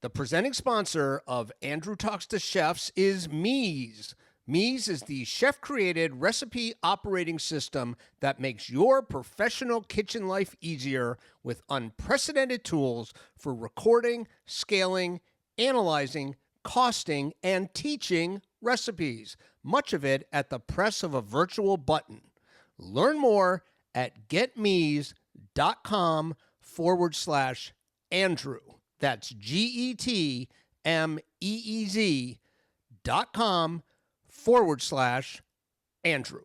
The presenting sponsor of Andrew Talks to Chefs is Meez. Meez is the chef-created recipe operating system that makes your professional kitchen life easier with unprecedented tools for recording, scaling, analyzing, costing, and teaching recipes. Much of it at the press of a virtual button. Learn more at getmeez.com/Andrew. That's GETMeez.com/Andrew.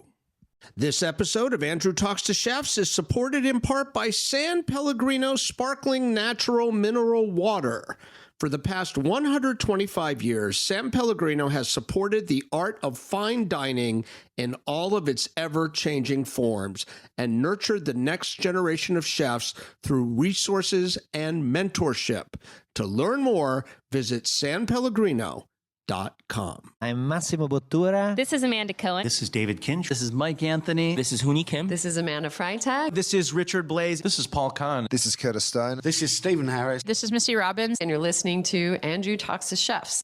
This episode of Andrew Talks to Chefs is supported in part by S.Pellegrino Sparkling Natural Mineral Water. For the past 125 years, S.Pellegrino has supported the art of fine dining in all of its ever-changing forms and nurtured the next generation of chefs through resources and mentorship. To learn more, visit sanpellegrino.com. I'm Massimo Bottura. This is Amanda Cohen. This is David Kinch. This is Mike Anthony. This is Hooni Kim. This is Amanda Freitag. This is Richard Blaze. This is Paul Kahn. This is Curtis Stone. This is Stephen Harris. This is Missy Robbins. And you're listening to Andrew Talks to Chefs.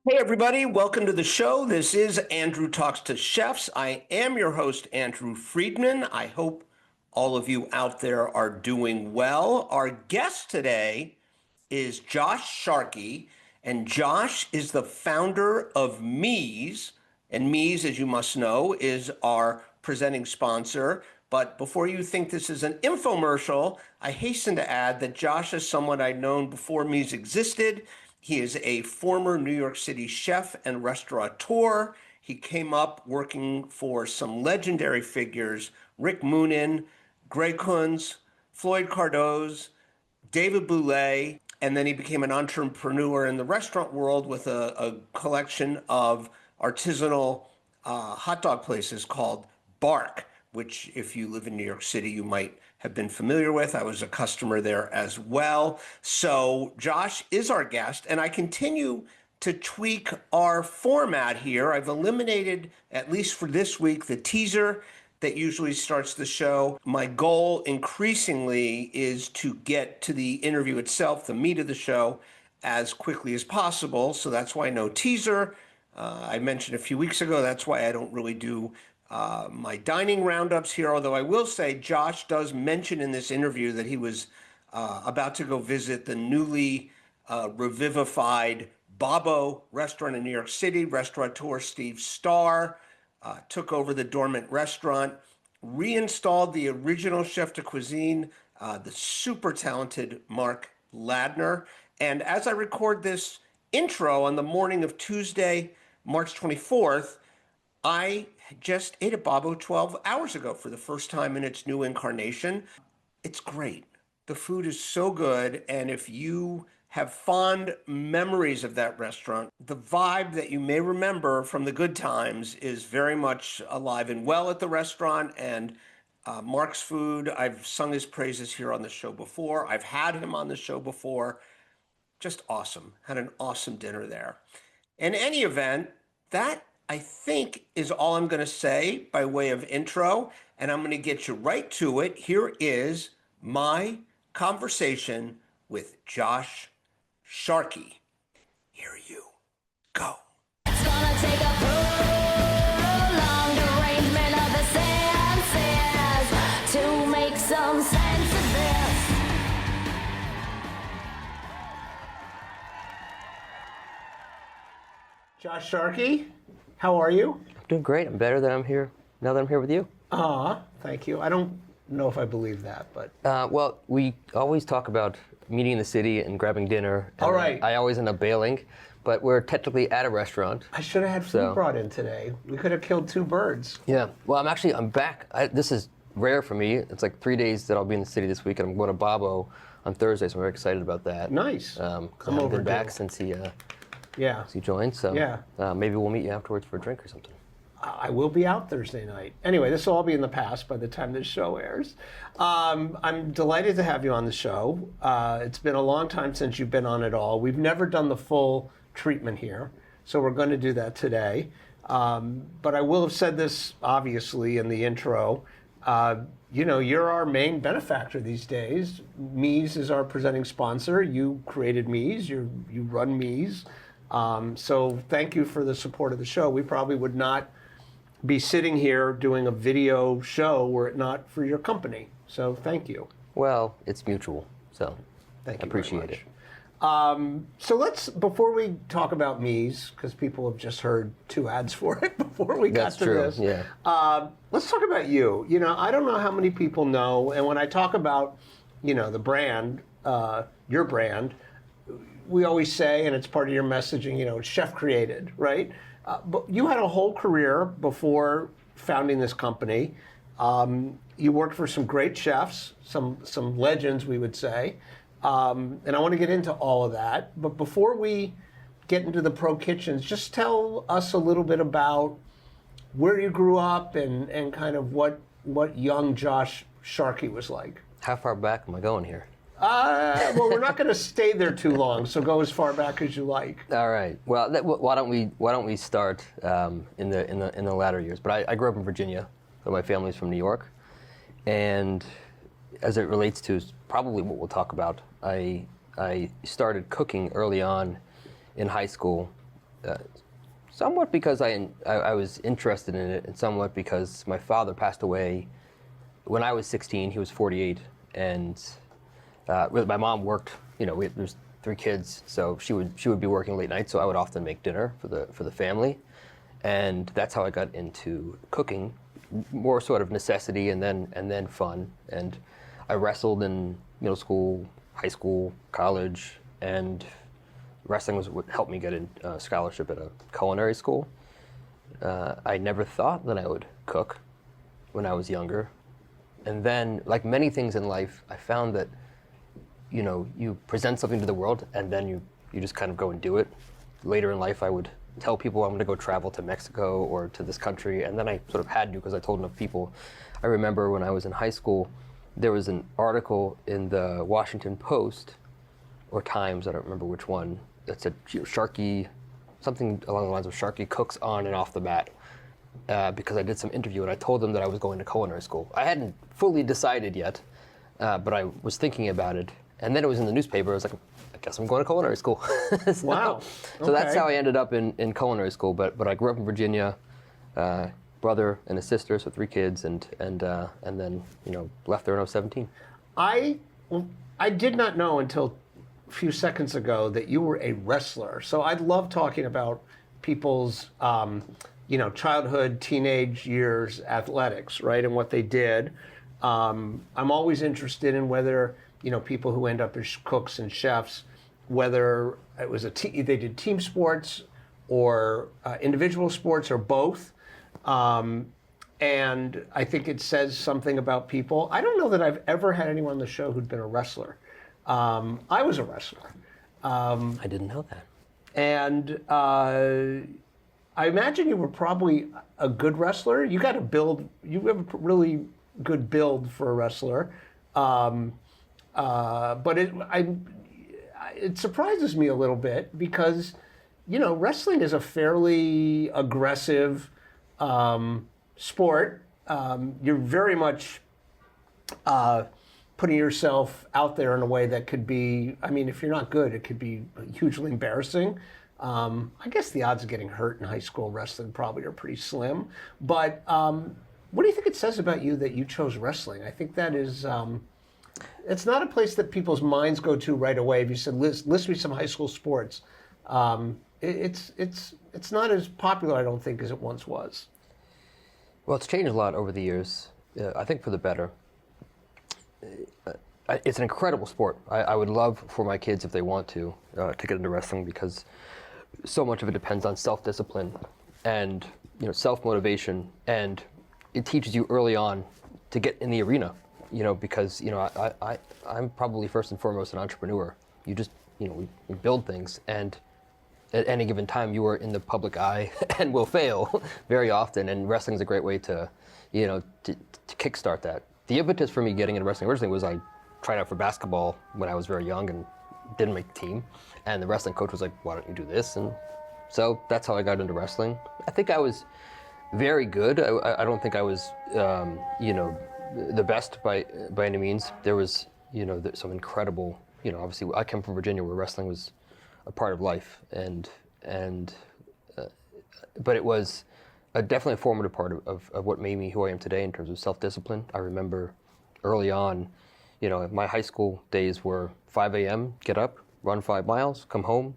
Hey everybody, welcome to the show. This is Andrew Talks to Chefs. I am your host, Andrew Friedman. I hope all of you out there are doing well. Our guest today is Josh Sharkey, and Josh is the founder of Meez. And Meez, as you must know, is our presenting sponsor. But before you think this is an infomercial, I hasten to add that Josh is someone I'd known before Meez existed. He is a former New York City chef and restaurateur. He came up working for some legendary figures, Rick Moonen, Gray Kunz, Floyd Cardoz, David Bouley, and then he became an entrepreneur in the restaurant world with a collection of artisanal hot dog places called Bark, which if you live in New York City, you might have been familiar with. I was a customer there as well. So Josh is our guest, and I continue to tweak our format here. I've eliminated, at least for this week, the teaser that usually starts the show. My goal increasingly is to get to the interview itself, the meat of the show, as quickly as possible. So that's why no teaser. I mentioned a few weeks ago, that's why I don't really do my dining roundups here. Although I will say Josh does mention in this interview that he was about to go visit the newly revivified Babbo restaurant in New York City. Restaurateur Steve Starr took over the dormant restaurant, reinstalled the original chef de cuisine, the super talented Mark Ladner. And as I record this intro on the morning of Tuesday, March 24th, I just ate at Babbo 12 hours ago for the first time in its new incarnation. It's great. The food is so good. And if you have fond memories of that restaurant, the vibe that you may remember from the good times is very much alive and well at the restaurant. And Mark's food, I've sung his praises here on the show before. I've had him on the show before. Just awesome. Had an awesome dinner there. In any event, that I think is all I'm going to say by way of intro, and I'm going to get you right to it. Here is my conversation with Josh Sharkey. Here you go. It's gonna take a prolonged arrangement of the senses to make some sense of this. Josh Sharkey, how are you? I'm doing great. I'm better that I'm here now that I'm here with you. Thank you. I don't know if I believe that, but... Well, we always talk about meeting in the city and grabbing dinner. And all right. I always end up bailing, but we're technically at a restaurant. I should have had food brought in today. We could have killed two birds. Yeah. Well, I'm back. This is rare for me. It's like 3 days that I'll be in the city this week, and I'm going to Babbo on Thursday, so I'm very excited about that. Nice. I haven't been back since he joined, so maybe we'll meet you afterwards for a drink or something. I will be out Thursday night. Anyway, this will all be in the past by the time this show airs. I'm delighted to have you on the show. It's been a long time since you've been on at all. We've never done the full treatment here, so we're going to do that today. But I will have said this, obviously, in the intro. You're our main benefactor these days. Meez is our presenting sponsor. You created Meez. You run Meez. So thank you for the support of the show. We probably would not be sitting here doing a video show were it not for your company. So thank you. Well, it's mutual, so Thank you. I appreciate very it. much. So before we talk about Meez, because people have just heard 2 ads for it before we got That's to true, this. yeah. Let's talk about you. I don't know how many people know, and when I talk about, the brand, your brand, we always say, and it's part of your messaging, it's chef created, right? But you had a whole career before founding this company. You worked for some great chefs, some legends, we would say. And I want to get into all of that. But before we get into the Pro Kitchens, just tell us a little bit about where you grew up and kind of what young Josh Sharkey was like. How far back am I going here? Well, we're not going to stay there too long, so go as far back as you like. All right. Well, why don't we start in the latter years? But I grew up in Virginia, so my family's from New York, and as it relates to probably what we'll talk about, I started cooking early on in high school, somewhat because I was interested in it, and somewhat because my father passed away when I was 16. He was 48, and my mom worked. There's 3 kids, so she would be working late nights. So I would often make dinner for the family, and that's how I got into cooking, more sort of necessity and then fun. And I wrestled in middle school, high school, college, and wrestling was what helped me get a scholarship at a culinary school. I never thought that I would cook when I was younger, and then, like many things in life, I found that you present something to the world, and then you just kind of go and do it. Later in life, I would tell people I'm going to go travel to Mexico or to this country, and then I sort of had to because I told enough people. I remember when I was in high school, there was an article in the Washington Post, or Times, I don't remember which one, that said Sharkey, something along the lines of Sharkey cooks on and off the bat, because I did some interview and I told them that I was going to culinary school. I hadn't fully decided yet, but I was thinking about it. And then it was in the newspaper. I was like, I guess I'm going to culinary school. Wow. So that's Okay. how I ended up in culinary school. But I grew up in Virginia, brother and a sister, so 3 kids, and then left there when I was 17. I did not know until a few seconds ago that you were a wrestler. So I love talking about people's childhood, teenage years athletics, right, and what they did. I'm always interested in whether people who end up as cooks and chefs, whether it was they did team sports or individual sports or both. And I think it says something about people. I don't know that I've ever had anyone on the show who'd been a wrestler. I was a wrestler. I didn't know that. And I imagine you were probably a good wrestler. You have a really good build for a wrestler. But it surprises me a little bit because, wrestling is a fairly aggressive sport. You're very much putting yourself out there in a way that could be, if you're not good, it could be hugely embarrassing. I guess the odds of getting hurt in high school wrestling probably are pretty slim. But what do you think it says about you that you chose wrestling? I think that is... it's not a place that people's minds go to right away. If you said, list me some high school sports, it's not as popular, I don't think, as it once was. Well, it's changed a lot over the years. I think for the better. It's an incredible sport. I would love for my kids, if they want to get into wrestling, because so much of it depends on self-discipline and self-motivation, and it teaches you early on to get in the arena. Because I'm probably first and foremost an entrepreneur. You just we build things, and at any given time you are in the public eye and will fail very often. And wrestling is a great way to kickstart that. The impetus for me getting into wrestling originally was I tried out for basketball when I was very young and didn't make the team, and the wrestling coach was like, "Why don't you do this?" And so that's how I got into wrestling. I think I was very good. I don't think I was, the best by any means. There was, some incredible, obviously I come from Virginia where wrestling was a part of life, but it was definitely a formative part of what made me who I am today in terms of self-discipline. I remember early on, my high school days were 5 a.m., get up, run 5 miles, come home,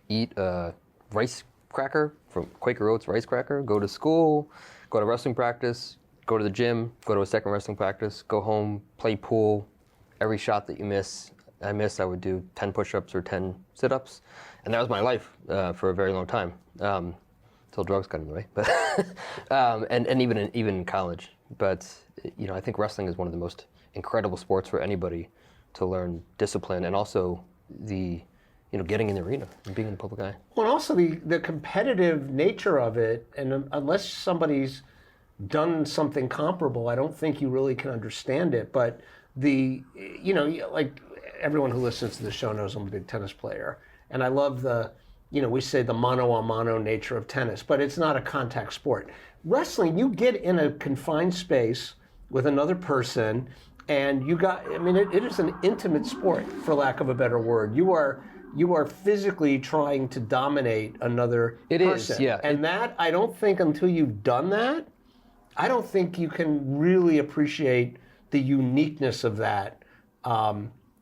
eat a rice cracker from Quaker Oats rice cracker, go to school, go to wrestling practice, go to the gym, go to a second wrestling practice, go home, play pool. Every shot that I would do 10 push-ups or 10 sit-ups. And that was my life for a very long time, until drugs got in the way. But and even in college. But I think wrestling is one of the most incredible sports for anybody to learn discipline, and also the getting in the arena and being in the public eye. Well, and also the competitive nature of it, and unless somebody's done something comparable, I don't think you really can understand it. But like everyone who listens to the show knows I'm a big tennis player, and I love we say the mano-a-mano nature of tennis, but it's not a contact sport. Wrestling, you get in a confined space with another person, and it is an intimate sport, for lack of a better word. You are physically trying to dominate another person. It is, yeah. And that, I don't think until you've done that, I don't think you can really appreciate the uniqueness of that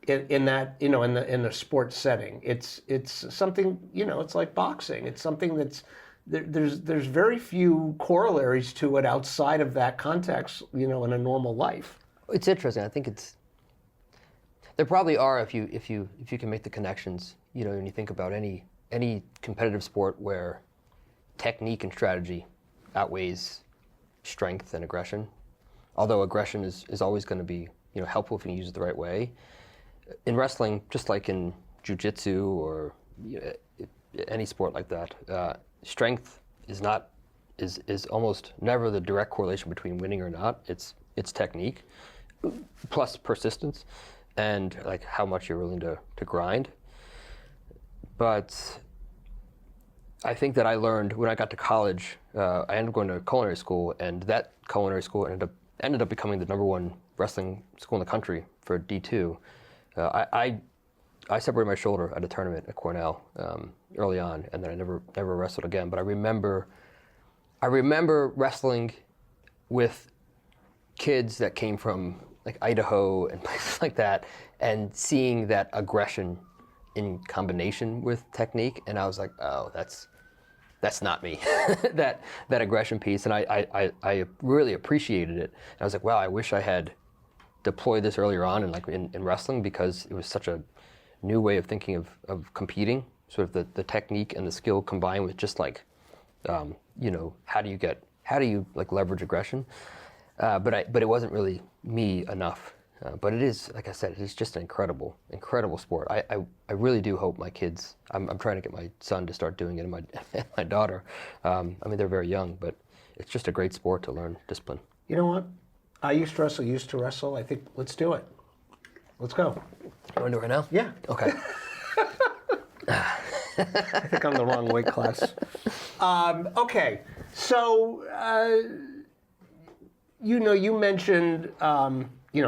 in the sports setting. It's something, it's like boxing. It's something that's, there's very few corollaries to it outside of that context, in a normal life. It's interesting. I think there probably are if you can make the connections, when you think about any competitive sport where technique and strategy outweighs strength and aggression. Although aggression is always going to be helpful if you use it the right way. In wrestling, just like in jiu-jitsu or any sport like that, strength is almost never the direct correlation between winning or not. It's technique plus persistence and like how much you're willing to grind. But I think that I learned when I got to college, I ended up going to culinary school, and that culinary school ended up becoming the #1 wrestling school in the country for D2. I separated my shoulder at a tournament at Cornell early on, and then I never wrestled again. But I remember wrestling with kids that came from like Idaho and places like that, and seeing that aggression in combination with technique, and I was like, oh, that's not me. that aggression piece, and I really appreciated it. And I was like, wow, I wish I had deployed this earlier on in wrestling, because it was such a new way of thinking of competing, sort of the technique and the skill combined with just like, how do you like leverage aggression? But it wasn't really me enough. But it is, like I said, it's just an incredible sport. I really do hope my kids, I'm trying to get my son to start doing it, and my daughter. They're very young, but it's just a great sport to learn discipline. You know what? I used to wrestle. I think let's do it. Let's go. You want to do it right now? Yeah. Okay. I think I'm the wrong weight class. Okay. So, you mentioned,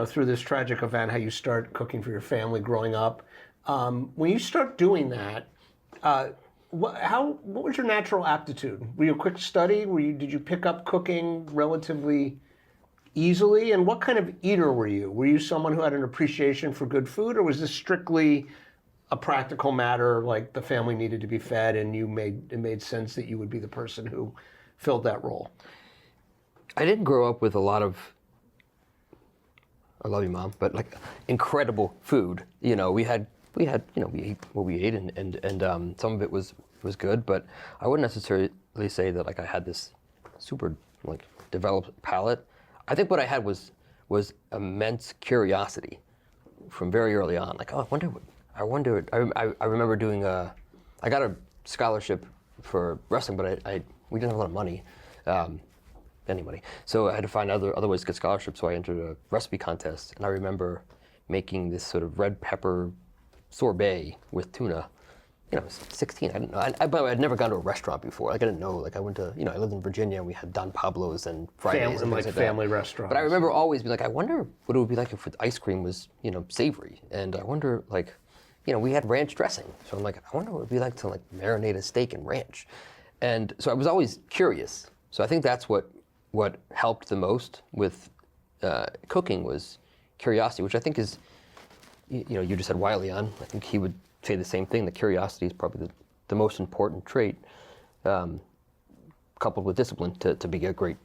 through this tragic event, how you start cooking for your family growing up. When you start doing that, what was your natural aptitude? Were you a quick study? Did you pick up cooking relatively easily? And what kind of eater were you? Were you someone who had an appreciation for good food, or was this strictly a practical matter, like the family needed to be fed and it made sense that you would be the person who filled that role? I didn't grow up with a lot of, I love you, Mom, but like incredible food. We ate what we ate, and some of it was good, but I wouldn't necessarily say that like I had this super like developed palate. I think what I had was immense curiosity from very early on. Like, oh, I remember doing I got a scholarship for wrestling, but we didn't have a lot of money. Any money. So I had to find other ways to get scholarships, so I entered a recipe contest, and I remember making this sort of red pepper sorbet with tuna, I was 16. I didn't know. By the way, I'd never gone to a restaurant before. Like I didn't know. Like I went to, I lived in Virginia and we had Don Pablo's and Fridays and things like family that. restaurants. But I remember always being like, I wonder what it would be like if the ice cream was, savory. And I wonder, like, we had ranch dressing. So I'm like, I wonder what it would be like to like marinate a steak in ranch. And so I was always curious. So I think that's what helped the most with cooking was curiosity, which I think is, you just had Wiley on. I think he would say the same thing. The curiosity is probably the most important trait, coupled with discipline to be a great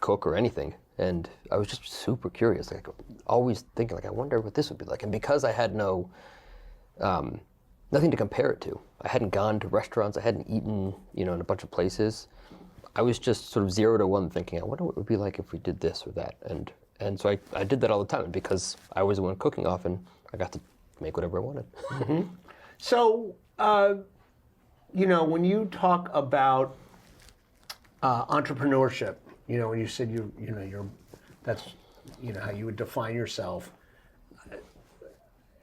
cook or anything. And I was just super curious, like always thinking, like I wonder what this would be like. And because I had nothing to compare it to, I hadn't gone to restaurants, I hadn't eaten, in a bunch of places. I was just sort of 0 to 1 thinking, I wonder what it would be like if we did this or that. And so I did that all the time. And because I was the one cooking often, I got to make whatever I wanted. Mm-hmm. So, when you talk about entrepreneurship, when you said that's how you would define yourself.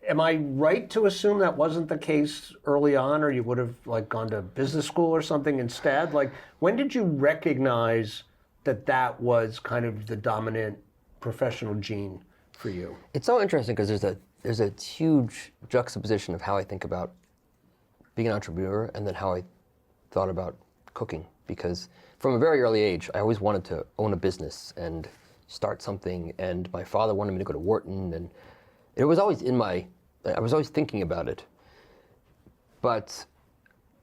Am I right to assume that wasn't the case early on, or you would have like gone to business school or something instead? Like, when did you recognize that was kind of the dominant professional gene for you? It's so interesting because there's a huge juxtaposition of how I think about being an entrepreneur and then how I thought about cooking. Because from a very early age, I always wanted to own a business and start something. And my father wanted me to go to Wharton, and it was always I was always thinking about it. But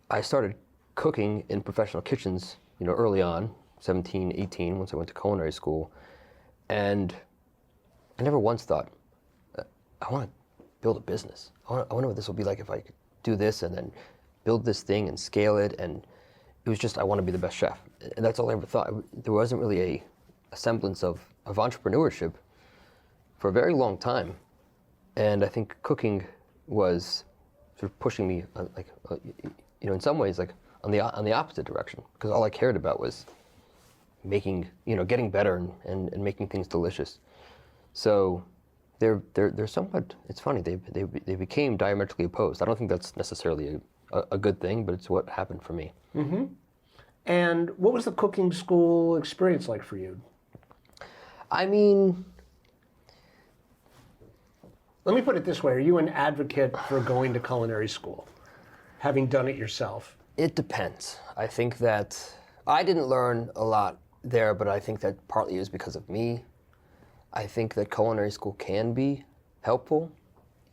I started cooking in professional kitchens, early on, 17, 18, once I went to culinary school. And I never once thought, I want to build a business. I wonder what this will be like if I could do this and then build this thing and scale it. And it was just, I want to be the best chef. And that's all I ever thought. There wasn't really a semblance of entrepreneurship for a very long time. And I think cooking was sort of pushing me, in some ways, like on the opposite direction. Because all I cared about was making, getting better and making things delicious. So they're somewhat, it's funny, they became diametrically opposed. I don't think that's necessarily a good thing, but it's what happened for me. Mm-hmm. And what was the cooking school experience like for you? I mean, let me put it this way. Are you an advocate for going to culinary school, having done it yourself? It depends. I think that I didn't learn a lot there, but I think that partly is because of me. I think that culinary school can be helpful.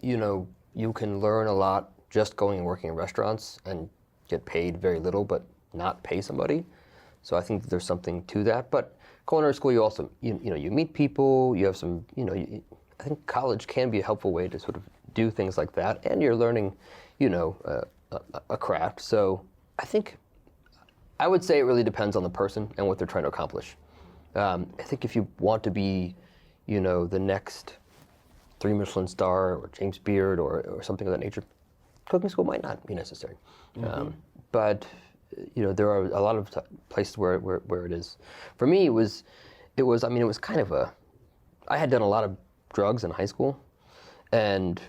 You can learn a lot just going and working in restaurants and get paid very little, but not pay somebody. So I think that there's something to that. But culinary school, you also, you meet people, you have some, I think college can be a helpful way to sort of do things like that. And you're learning, a craft. So I would say it really depends on the person and what they're trying to accomplish. I think if you want to be, the next 3 Michelin star or James Beard or something of that nature, cooking school might not be necessary. Mm-hmm. But there are a lot of places where it is. For me, it was kind of I had done a lot of drugs in high school, and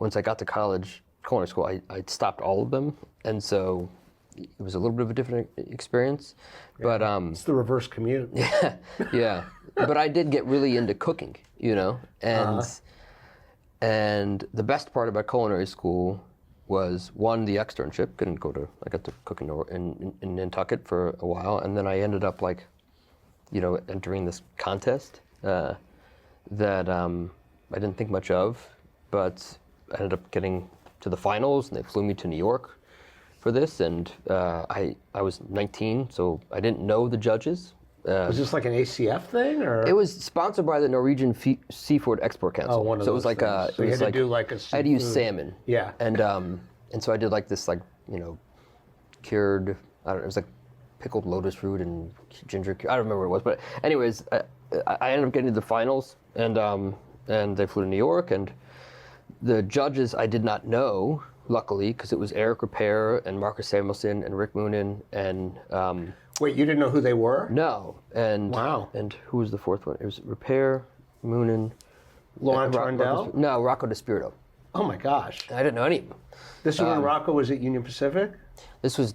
once I got to college, culinary school, I stopped all of them, and so it was a little bit of a different experience. Yeah, but it's the reverse commute. Yeah. But I did get really into cooking, and the best part about culinary school was, one, the externship. I got to cook in Nantucket for a while, and then I ended up entering this contest that I didn't think much of, but I ended up getting to the finals, and they flew me to New York for this, and I was 19, so I didn't know the judges. Was this like an ACF thing, or? It was sponsored by the Norwegian Seafood Export Council. Oh, one of so those it was like things. So you had to do like a I had to use salmon. Yeah. And so I did like this cured, I don't know, it was like pickled lotus root and ginger. I don't remember what it was, but anyways, I ended up getting to the finals, and they flew to New York, and the judges I did not know, luckily, because it was Eric Repair and Marcus Samuelson and Rick Moonen and. Wait, you didn't know who they were? No, and wow. And who was the fourth one? It was Repair, Moonen. Laurent Trondel? No, Rocco DeSpirito. Oh my gosh. I didn't know any of them. This was when Rocco was at Union Pacific? This was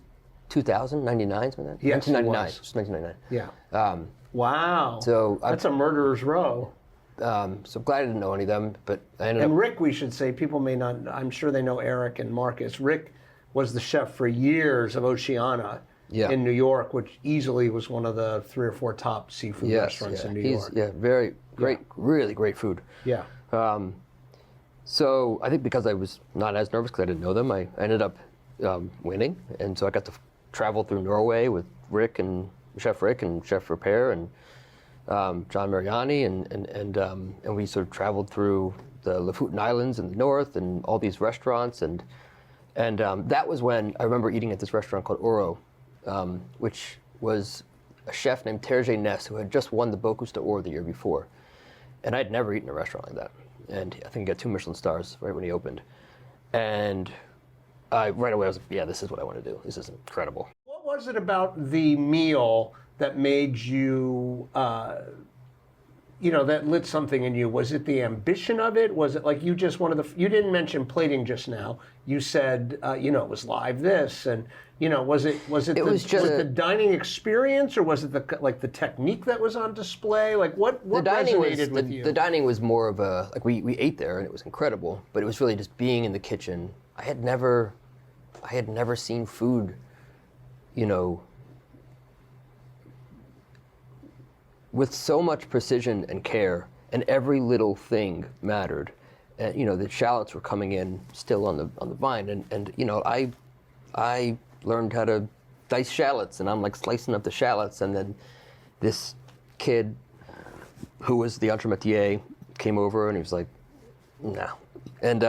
2000, 99, something like that? Yes, it 1999. was. It was 1999. Yeah. Wow. So that's a murderer's row. So I'm glad I didn't know any of them, but I ended And up... Rick, we should say, people may not, I'm sure they know Eric and Marcus. Rick was the chef for years of Oceana in New York, which easily was one of the 3 or 4 top seafood restaurants in New York. Yeah, very great, really great food. Yeah. So I think because I was not as nervous because I didn't know them, I ended up winning. And so I got to travel through Norway with Rick and Chef Repair and John Mariani, and we sort of traveled through the Lofoten Islands in the north and all these restaurants, and that was when I remember eating at this restaurant called Oro, which was a chef named Terje Ness who had just won the Bocuse d'Or the year before, and I'd never eaten a restaurant like that, and I think he got 2 Michelin stars right when he opened, and right away I was like, yeah, this is what I want to do. This is incredible. What was it about the meal that made you, that lit something in you? Was it the ambition of it? Was it like you just wanted you didn't mention plating just now. You said, it was live this, and, was it the dining experience, or was it the technique that was on display? Like what resonated with you? The dining was more of a, like we ate there and it was incredible, but it was really just being in the kitchen. I had never seen food, with so much precision and care, and every little thing mattered. And the shallots were coming in still on the vine, and I learned how to dice shallots, and I'm like slicing up the shallots, and then this kid who was the entremetier came over and he was like, no, and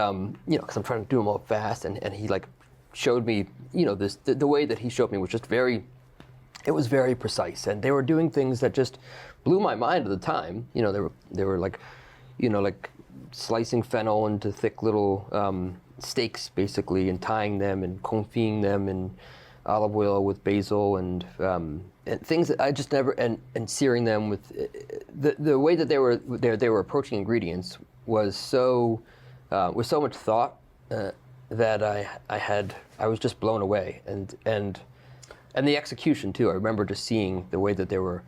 because I'm trying to do them all fast, and he like showed me, the way that he showed me was just it was very precise, and they were doing things that just blew my mind at the time. They were like, like slicing fennel into thick little steaks, basically, and tying them and confitting them in olive oil with basil and things that I just never, and searing them with the way that they were approaching ingredients was so much thought that I was just blown away, and the execution too. I remember just seeing the way that they were,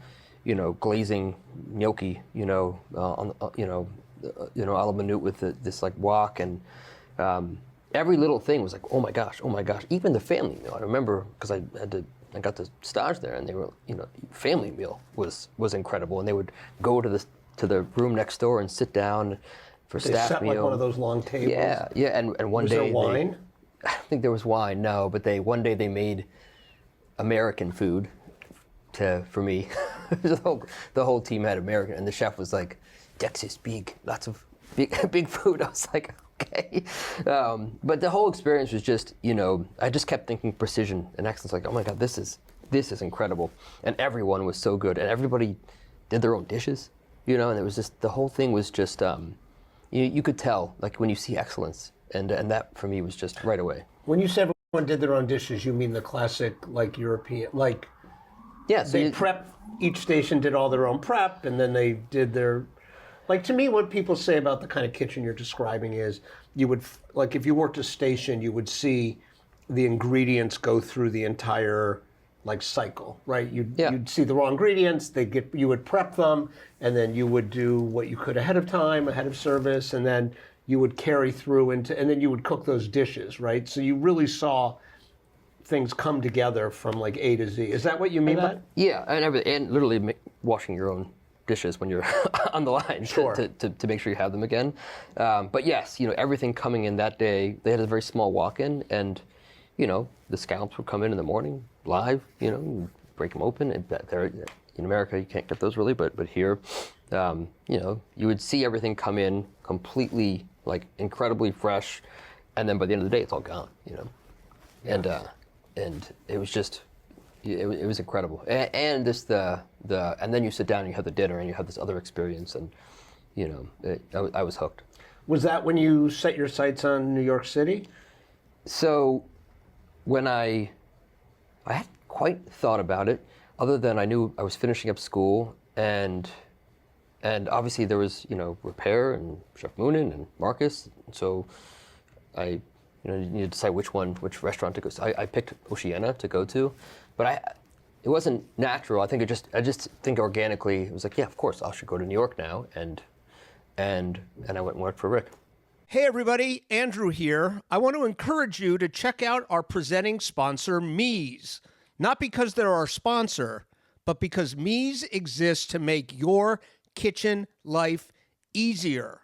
glazing gnocchi, a la minute with this like wok, and every little thing was like, oh my gosh. Even the family meal. I remember because I got the stage there, and they were, family meal was incredible, and they would go to the room next door and sit down for staff sat meal. like one of those long tables. Yeah, and one day was there wine? I don't think there was wine, no, but one day they made American food for me. The whole team had American, and the chef was like, Texas big, lots of big food. I was like, okay. But the whole experience was just, I just kept thinking precision and excellence. Like, oh my God, this is incredible. And everyone was so good, and everybody did their own dishes, and it was just, the whole thing was just, you could tell, like when you see excellence, and that for me was just right away. When you say everyone did their own dishes, you mean the classic, like European, like yeah, so each station did all their own prep, and then they did their, like, to me, what people say about the kind of kitchen you're describing is you would, like, if you worked a station, you would see the ingredients go through the entire, like, cycle, right? You'd see the raw ingredients, you would prep them, and then you would do what you could ahead of time, ahead of service, and then you would carry through and then you would cook those dishes, right? So you really saw things come together from like A to Z. Is that what you mean by that? Yeah, and literally washing your own dishes when you're on the line, sure, to make sure you have them again. But yes, everything coming in that day, they had a very small walk-in, and the scallops would come in the morning live. You break them open, and in America you can't get those really, but here, you would see everything come in completely, like, incredibly fresh, and then by the end of the day it's all gone. And it was just, it was incredible. And this and then you sit down and you have the dinner and you have this other experience, and I was hooked. Was that when you set your sights on New York City? So when I hadn't quite thought about it, other than I knew I was finishing up school, and obviously there was Repair and Chef Moonen and Marcus. So you need to decide which restaurant to go. So I picked Oceana to go to, but it wasn't natural. I just think organically it was like, yeah, of course I should go to New York now, and I went and worked for Rick. Hey everybody, Andrew here. I want to encourage you to check out our presenting sponsor, Meez. Not because they're our sponsor, but because Meez exists to make your kitchen life easier.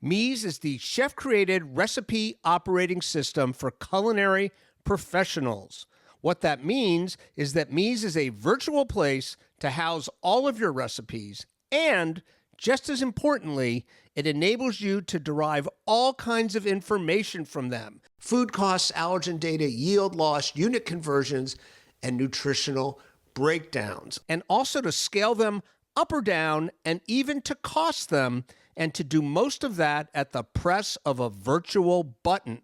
Meez is the chef-created recipe operating system for culinary professionals. What that means is that Meez is a virtual place to house all of your recipes, and just as importantly, it enables you to derive all kinds of information from them: food costs, allergen data, yield loss, unit conversions, and nutritional breakdowns, and also to scale them up or down, and even to cost them, and to do most of that at the press of a virtual button.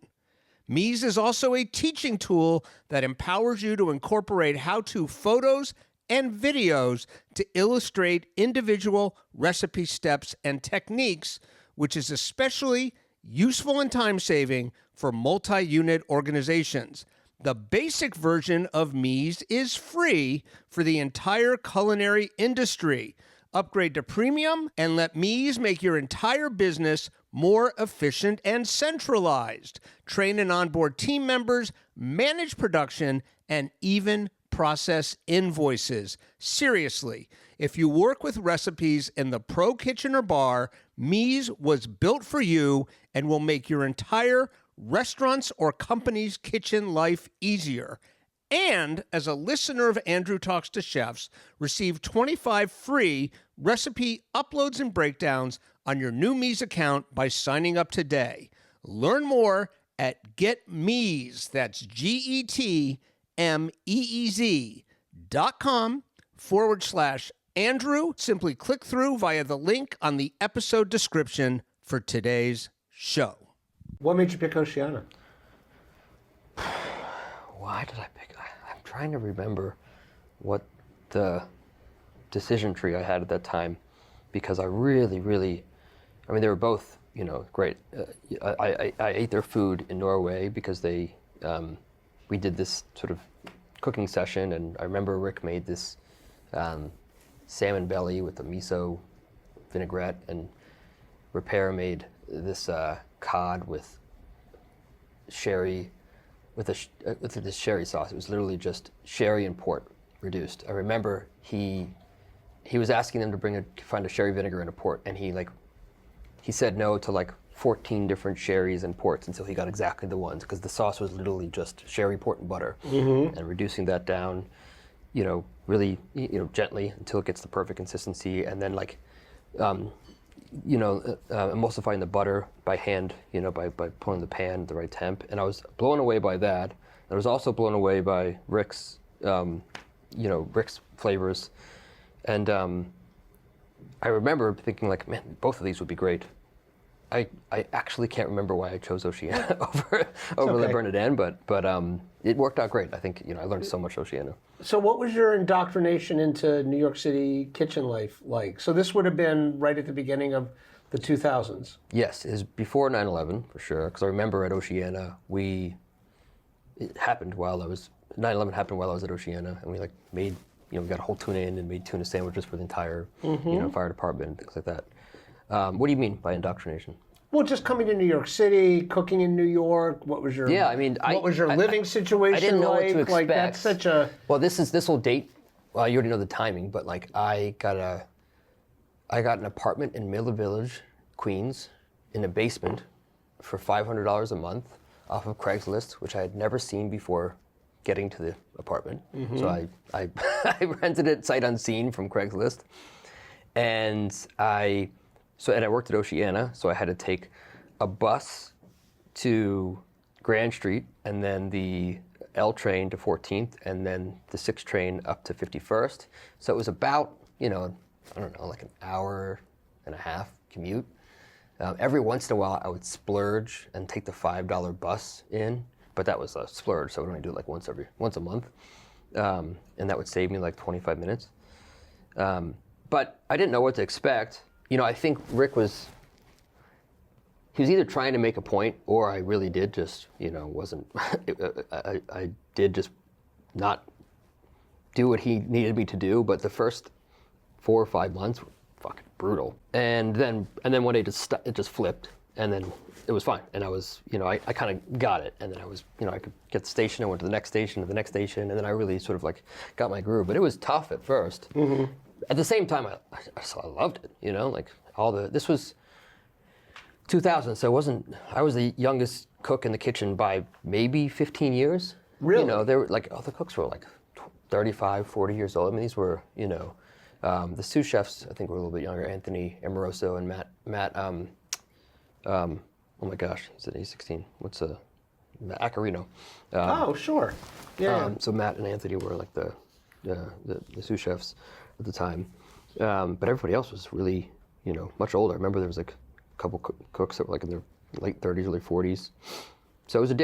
Meez is also a teaching tool that empowers you to incorporate how-to photos and videos to illustrate individual recipe steps and techniques, which is especially useful and time-saving for multi-unit organizations. The basic version of Meez is free for the entire culinary industry. Upgrade to premium and let Meez make your entire business more efficient and centralized. Train and onboard team members, manage production, and even process invoices. Seriously, if you work with recipes in the pro kitchen or bar, Meez was built for you and will make your entire restaurant's or company's kitchen life easier. And as a listener of Andrew Talks to Chefs, receive 25 free recipe uploads and breakdowns on your new Meez account by signing up today. Learn more at getmeez, that's GetMeez.com/Andrew. Simply click through via the link on the episode description for today's show. What made you pick Oceana? Why did I pick? I'm trying to remember what the decision tree I had at that time, because I really, I mean, they were both, great. I ate their food in Norway because we did this sort of cooking session, and I remember Rick made this salmon belly with a miso vinaigrette, and Repair made this cod with sherry, with this sherry sauce. It was literally just sherry and port reduced. I remember he was asking them to find a sherry vinegar and a port, and he said no to like 14 different sherries and ports until he got exactly the ones, because the sauce was literally just sherry, port, and butter, and reducing that down, really, gently until it gets the perfect consistency, and then emulsifying the butter by hand, by pulling the pan at the right temp. And I was blown away by that. I was also blown away by Rick's, Rick's flavors. And I remember thinking like, man, both of these would be great. I actually can't remember why I chose Oceana over Le Bernardin, but it worked out great. I think, I learned so much Oceana. So what was your indoctrination into New York City kitchen life like? So this would have been right at the beginning of the 2000s. Yes, it was before 9/11 for sure, because I remember at Oceana, 9/11 happened while I was at Oceana, and we made, we got a whole tuna in and made tuna sandwiches for the entire, fire department and things like that. What do you mean by indoctrination? Well, just coming to New York City, cooking in New York. What was your living situation? I didn't know like? what to expect. Like that's such a. Well, this will date. Well, you already know the timing, but I got an apartment in Miller Village, Queens, in a basement, for $500 a month off of Craigslist, which I had never seen before getting to the apartment. So I rented it sight unseen from Craigslist, and I worked at Oceana, so I had to take a bus to Grand Street, and then the L train to 14th, and then the 6 train up to 51st. So it was about, I don't know, like an hour and a half commute. Every once in a while, I would splurge and take the $5 bus in, but that was a splurge, so I would only do it once a month, and that would save me 25 minutes. But I didn't know what to expect. I think Rick was, he was either trying to make a point, or I really did just, wasn't. I did just not do what he needed me to do. But the first 4 or 5 months were fucking brutal. And then one day it just flipped, and then it was fine. And I was, I kind of got it. And then I was, I could get the station. I went to the next station, to the next station, and then I really sort of like got my groove. But it was tough at first. Mm-hmm. At the same time, I loved it. Like this was 2000, so I was the youngest cook in the kitchen by maybe 15 years. Really? They were like, the cooks were like 35, 40 years old. I mean, these were, the sous chefs, I think, were a little bit younger. Anthony Amoroso and Matt, oh my gosh, he's 16. What's Matt Accarino. Oh, sure. Yeah. So Matt and Anthony were like the sous chefs at the time. But everybody else was really, much older. I remember there was like a couple cooks that were like in their late 30s, early 40s. So it was I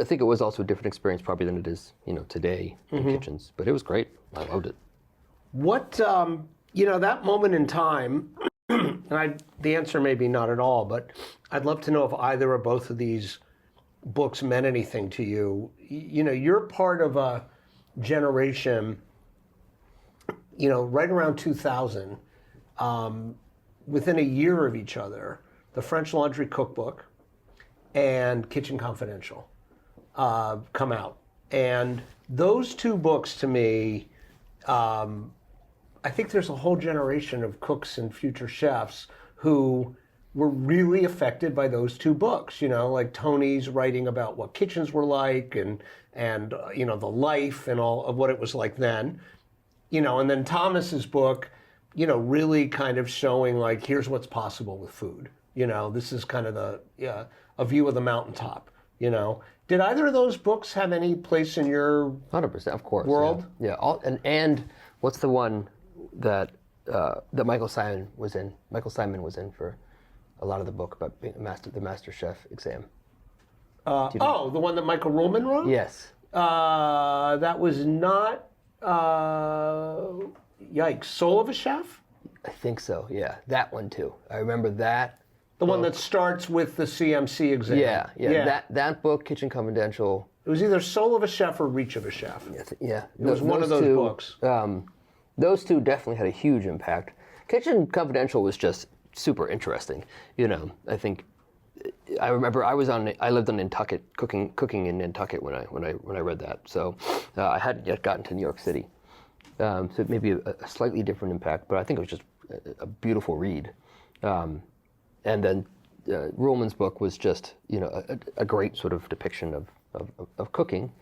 think it was also a different experience probably than it is, today in kitchens. But it was great. I loved it. What, that moment in time, and the answer may be not at all, but I'd love to know if either or both of these books meant anything to you. You're part of a generation, right around 2000, within a year of each other, the French Laundry Cookbook and Kitchen Confidential come out. And those two books, to me, I think there's a whole generation of cooks and future chefs who were really affected by those two books. Like Tony's writing about what kitchens were like and the life and all of what it was like then. And then Thomas's book, really kind of showing like, here's what's possible with food. This is kind of a view of the mountaintop. Did either of those books have any place in your 100%, of course, world? Yeah. And what's the one that Michael Simon was in? Michael Simon was in for a lot of the book about being the master chef exam. The one that Michael Ruhlman wrote? Yes. That was not. Yikes! Soul of a Chef? I think so. Yeah, that one too. I remember that. The one that starts with the CMC exam. Yeah. That book, Kitchen Confidential. It was either Soul of a Chef or Reach of a Chef. Yeah. It was one of those books. Those two definitely had a huge impact. Kitchen Confidential was just super interesting. I think I remember I lived on Nantucket, cooking in Nantucket when I read that. So I hadn't yet gotten to New York City. So it may be a slightly different impact, but I think it was just a beautiful read. And then Ruhlman's book was just a great sort of depiction of cooking,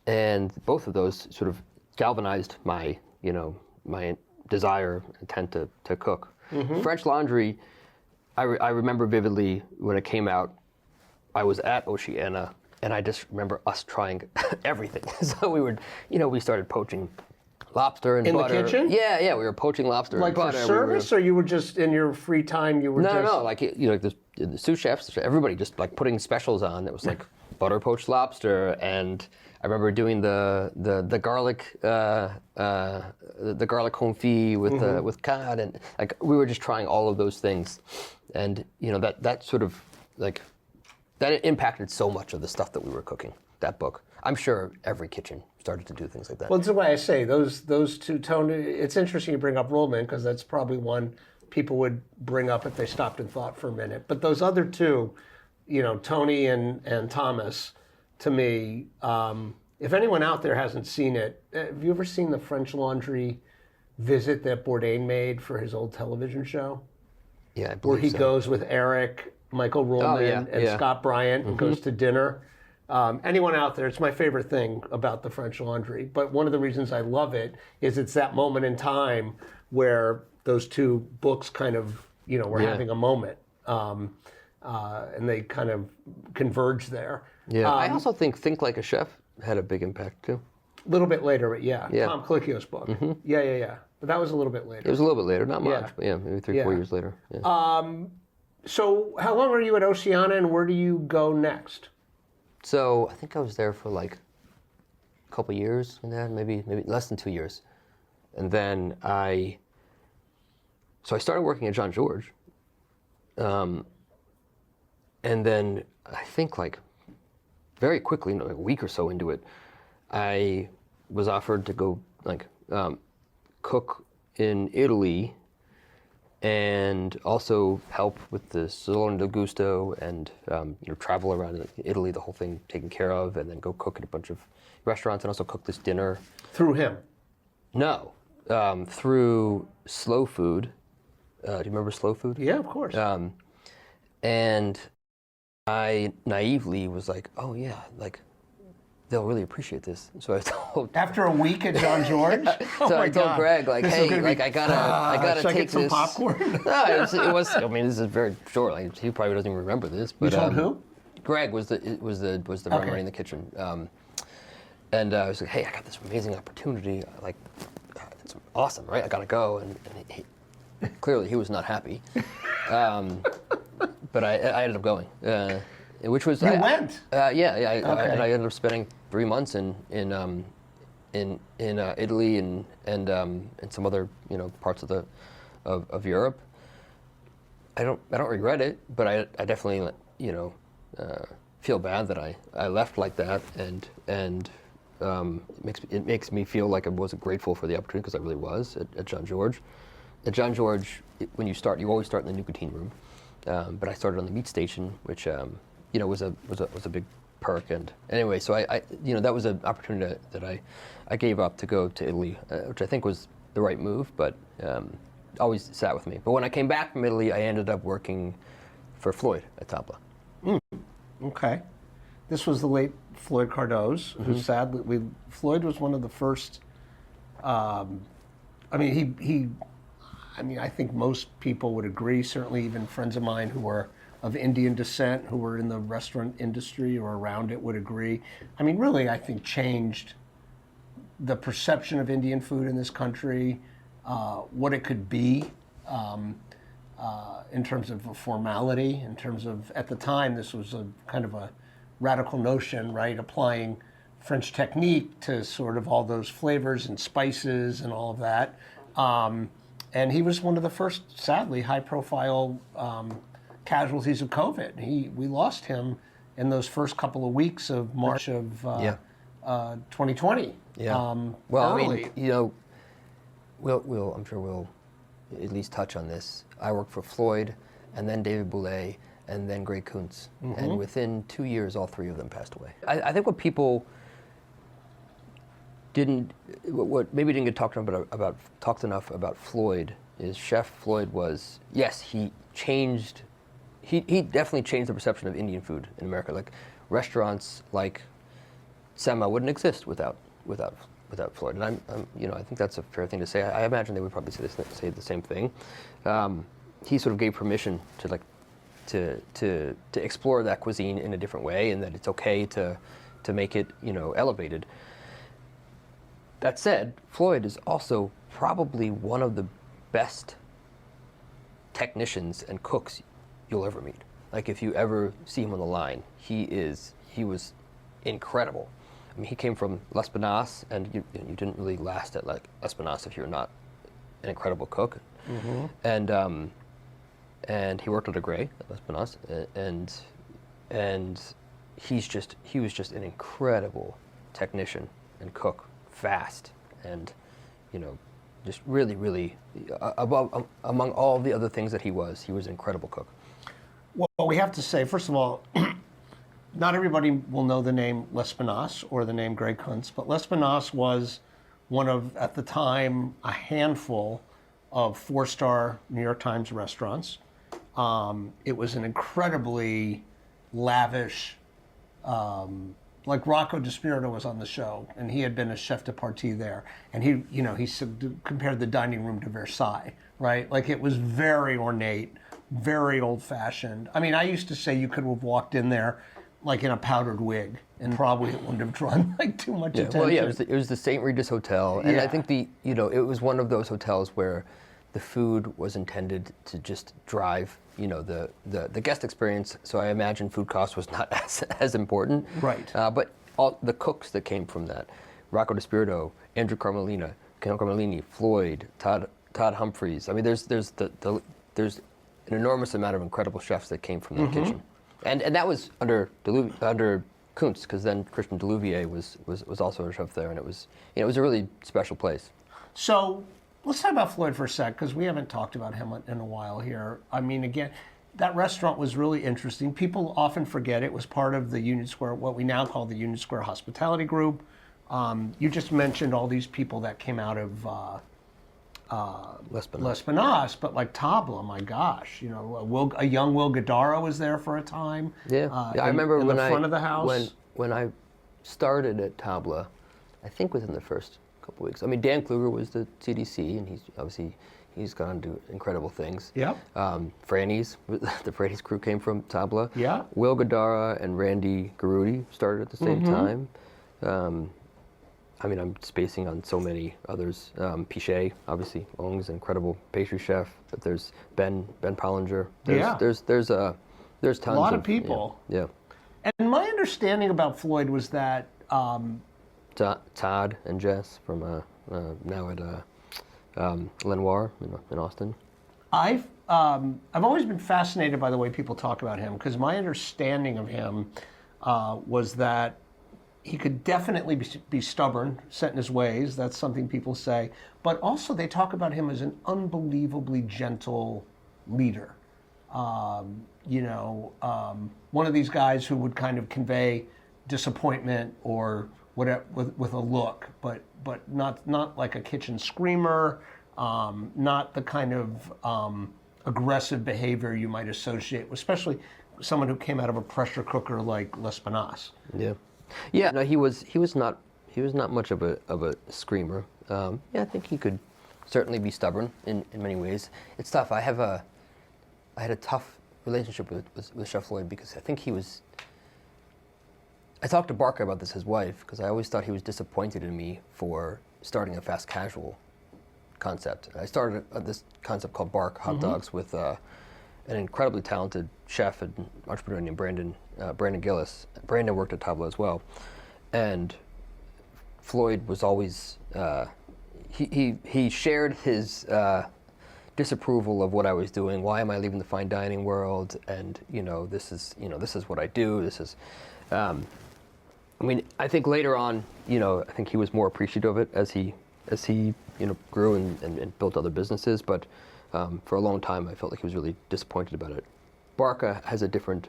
and both of those sort of galvanized my my desire, intent to cook. Mm-hmm. French Laundry, I remember vividly when it came out. I was at Oceana, and I just remember us trying everything. So we started poaching lobster and butter. In the kitchen? Yeah, we were poaching lobster and butter. Like for service, or you were just in your free time? No, like the sous chefs, everybody just like putting specials on. That was like butter poached lobster, and I remember doing the garlic the garlic confit with cod, and like we were just trying all of those things, and that sort of like that impacted so much of the stuff that we were cooking. That book, I'm sure every kitchen started to do things like that. Well, that's why I say those two Tony. It's interesting you bring up Ruhlman because that's probably one people would bring up if they stopped and thought for a minute. But those other two, Tony and Thomas, to me, if anyone out there hasn't seen it, have you ever seen the French Laundry visit that Bourdain made for his old television show? Yeah, I believe where he so. goes with Eric, Michael Ruhlman, and Scott Bryant, and goes to dinner. Anyone out there, it's my favorite thing about the French Laundry. But one of the reasons I love it is it's that moment in time where those two books kind of, were having a moment. And they kind of converge there. Yeah, I also think Like a Chef had a big impact too. A little bit later, but Tom Colicchio's book. Mm-hmm. Yeah. But that was a little bit later. It was a little bit later, not much, but maybe 3-4 years later. Yeah. So how long are you at Oceana, and where do you go next? So I think I was there for like a couple years, and then maybe less than 2 years, and then I started working at Jean Georges, And then I think like very quickly, a week or so into it, I was offered to go like cook in Italy and also help with the Salone del Gusto and travel around Italy, the whole thing taken care of, and then go cook at a bunch of restaurants and also cook this dinner. Through him? No, through Slow Food. Do you remember Slow Food? Yeah, of course. And I naively was like, oh yeah, like they'll really appreciate this. So I told. After a week at John George? So I told Greg, like, hey, like I gotta should I take get some this. popcorn? No, it was. I mean, this is very short. Like, he probably doesn't even remember this. But You told who? Greg was the one running the kitchen. And I was like, hey, I got this amazing opportunity. Like, it's awesome, right? I gotta go. And clearly he was not happy. But I ended up going, which was. You went? Yeah. Okay. And I ended up spending 3 months in Italy and some other parts of Europe. I don't regret it, but I definitely feel bad that I left like that, and it makes me feel like I wasn't grateful for the opportunity, because I really was at John George. At John George, when you start, you always start in the nicotine room, but I started on the meat station, which was a big perk. And anyway, so I that was an opportunity that I gave up to go to Italy, which I think was the right move, but always sat with me. But when I came back from Italy, I ended up working for Floyd at Tabla. Okay. This was the late Floyd Cardoz, who sadly, Floyd was one of the first, I think most people would agree, certainly even friends of mine who were of Indian descent, who were in the restaurant industry or around it would agree. I mean, really, I think changed the perception of Indian food in this country, what it could be in terms of a formality, in terms of, at the time, this was a kind of a radical notion, right? Applying French technique to sort of all those flavors and spices and all of that. And he was one of the first, sadly, high-profile casualties of COVID. We lost him in those first couple of weeks of March of 2020. Yeah. Well, early. I mean, I'm sure we'll at least touch on this. I worked for Floyd, and then David Bouley, and then Gray Kunz. And within 2 years, all three of them passed away. I think what people maybe didn't get talked enough about Floyd is Chef Floyd was, yes, he definitely changed the perception of Indian food in America. Like restaurants like Sema wouldn't exist without Floyd. And I think that's a fair thing to say. I imagine they would probably say the same thing. He sort of gave permission to explore that cuisine in a different way, and that it's okay to make it elevated. That said, Floyd is also probably one of the best technicians and cooks you'll ever meet. Like if you ever see him on the line, he was incredible. I mean, he came from Lespinasse, and you didn't really last at like Lespinasse if you're not an incredible cook. And he worked at a Gray at Lespinasse, and he was just an incredible technician and cook, fast, and just really, really among all the other things that he was an incredible cook. Well, we have to say, first of all, not everybody will know the name Lespinasse or the name Gray Kunz, but Lespinasse was one of, at the time, a handful of 4-star New York Times restaurants. It was an incredibly lavish, like Rocco DiSpirito was on the show, and he had been a chef de partie there, and he compared the dining room to Versailles, right? Like it was very ornate, very old-fashioned. I mean, I used to say you could have walked in there like in a powdered wig, and probably it wouldn't have drawn like too much attention. Well, yeah, it was the St. Regis Hotel, and I think it was one of those hotels where the food was intended to just drive the guest experience. So I imagine food cost was not as important. Right. But all the cooks that came from that, Rocco DiSpirito, Andrew Carmelini, Floyd, Todd Humphreys. I mean, there's an enormous amount of incredible chefs that came from that kitchen. And that was under Kunz, because then Christian Delouvier was also a chef there, and it was a really special place. So let's talk about Floyd for a sec, because we haven't talked about him in a while here. I mean, again, that restaurant was really interesting. People often forget it was part of the Union Square, what we now call the Union Square Hospitality Group. You just mentioned all these people that came out of Lespinasse, but like Tabla, my gosh, you know, a young Will Guidara was there for a time. Yeah, I remember in when the front of the house. When I started at Tabla, I think within the first couple weeks. I mean, Dan Kluger was the CDC, and he's gone on to do incredible things. Yeah. Franny's, the Franny's crew came from Tabla. Yeah. Will Guidara and Randy Garudi started at the same time. I mean, I'm spacing on so many others. Pichet, obviously, Ong's an incredible pastry chef. But there's Ben Pollinger. There's tons a lot of people. Yeah. And my understanding about Floyd was that Todd and Jess from now at Lenoir in Austin. I've always been fascinated by the way people talk about him, because my understanding of him was that he could definitely be stubborn, set in his ways. That's something people say. But also they talk about him as an unbelievably gentle leader. You know, one of these guys who would kind of convey disappointment or whatever with a look, but not like a kitchen screamer, not the kind of aggressive behavior you might associate, especially someone who came out of a pressure cooker like Lespinasse. Yeah, no, he was not much of a screamer. Yeah, I think he could certainly be stubborn in many ways. It's tough. I had a tough relationship with Chef Floyd, because I think I talked to Barker about this, his wife, because I always thought he was disappointed in me for starting a fast casual concept. I started this concept called Bark Hot Dogs with an incredibly talented chef and entrepreneur named Brandon Gillis. Brandon worked at Tabla as well, and Floyd was always he shared his disapproval of what I was doing. Why am I leaving the fine dining world? And this is what I do. This is. I mean, I think later on, I think he was more appreciative of it as he grew and built other businesses. But for a long time, I felt like he was really disappointed about it. Barca has a different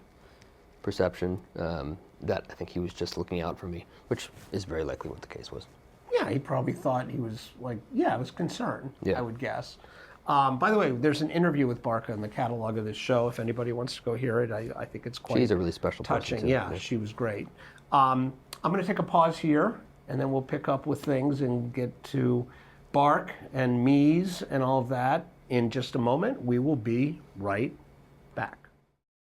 perception that I think he was just looking out for me, which is very likely what the case was. Yeah, he probably thought he was like, I was concerned, Yeah. I would guess. By the way, there's an interview with Barca in the catalog of this show. If anybody wants to go hear it, I think it's quite She's a really special touching. person, too. Yeah, she was great. I'm going to take a pause here, and then we'll pick up with things and get to Bark and meez and all of that in just a moment. We will be right back.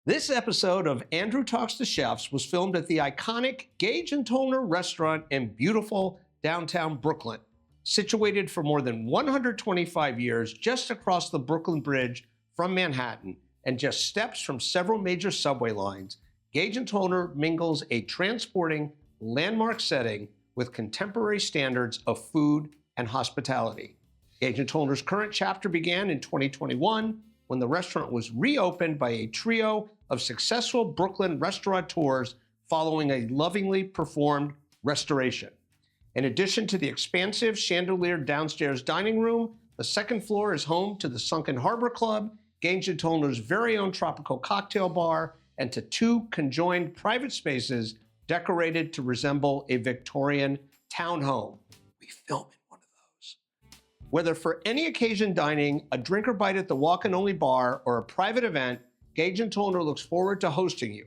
This episode of Andrew Talks to Chefs was filmed at the iconic Gage and Toner restaurant in beautiful downtown Brooklyn. Situated for more than 125 years just across the Brooklyn Bridge from Manhattan and just steps from several major subway lines, Gage and Toner mingles a transporting landmark setting with contemporary standards of food and hospitality. Gage and Toner's current chapter began in 2021 when the restaurant was reopened by a trio of successful Brooklyn restaurateurs following a lovingly performed restoration. In addition to the expansive chandelier downstairs dining room, the second floor is home to the Sunken Harbor Club, Gage and Toner's very own tropical cocktail bar, and to two conjoined private spaces decorated to resemble a Victorian townhome. We film in one of those. Whether for any occasion dining, a drink or bite at the walk-in only bar, or a private event, Gage and Toner looks forward to hosting you.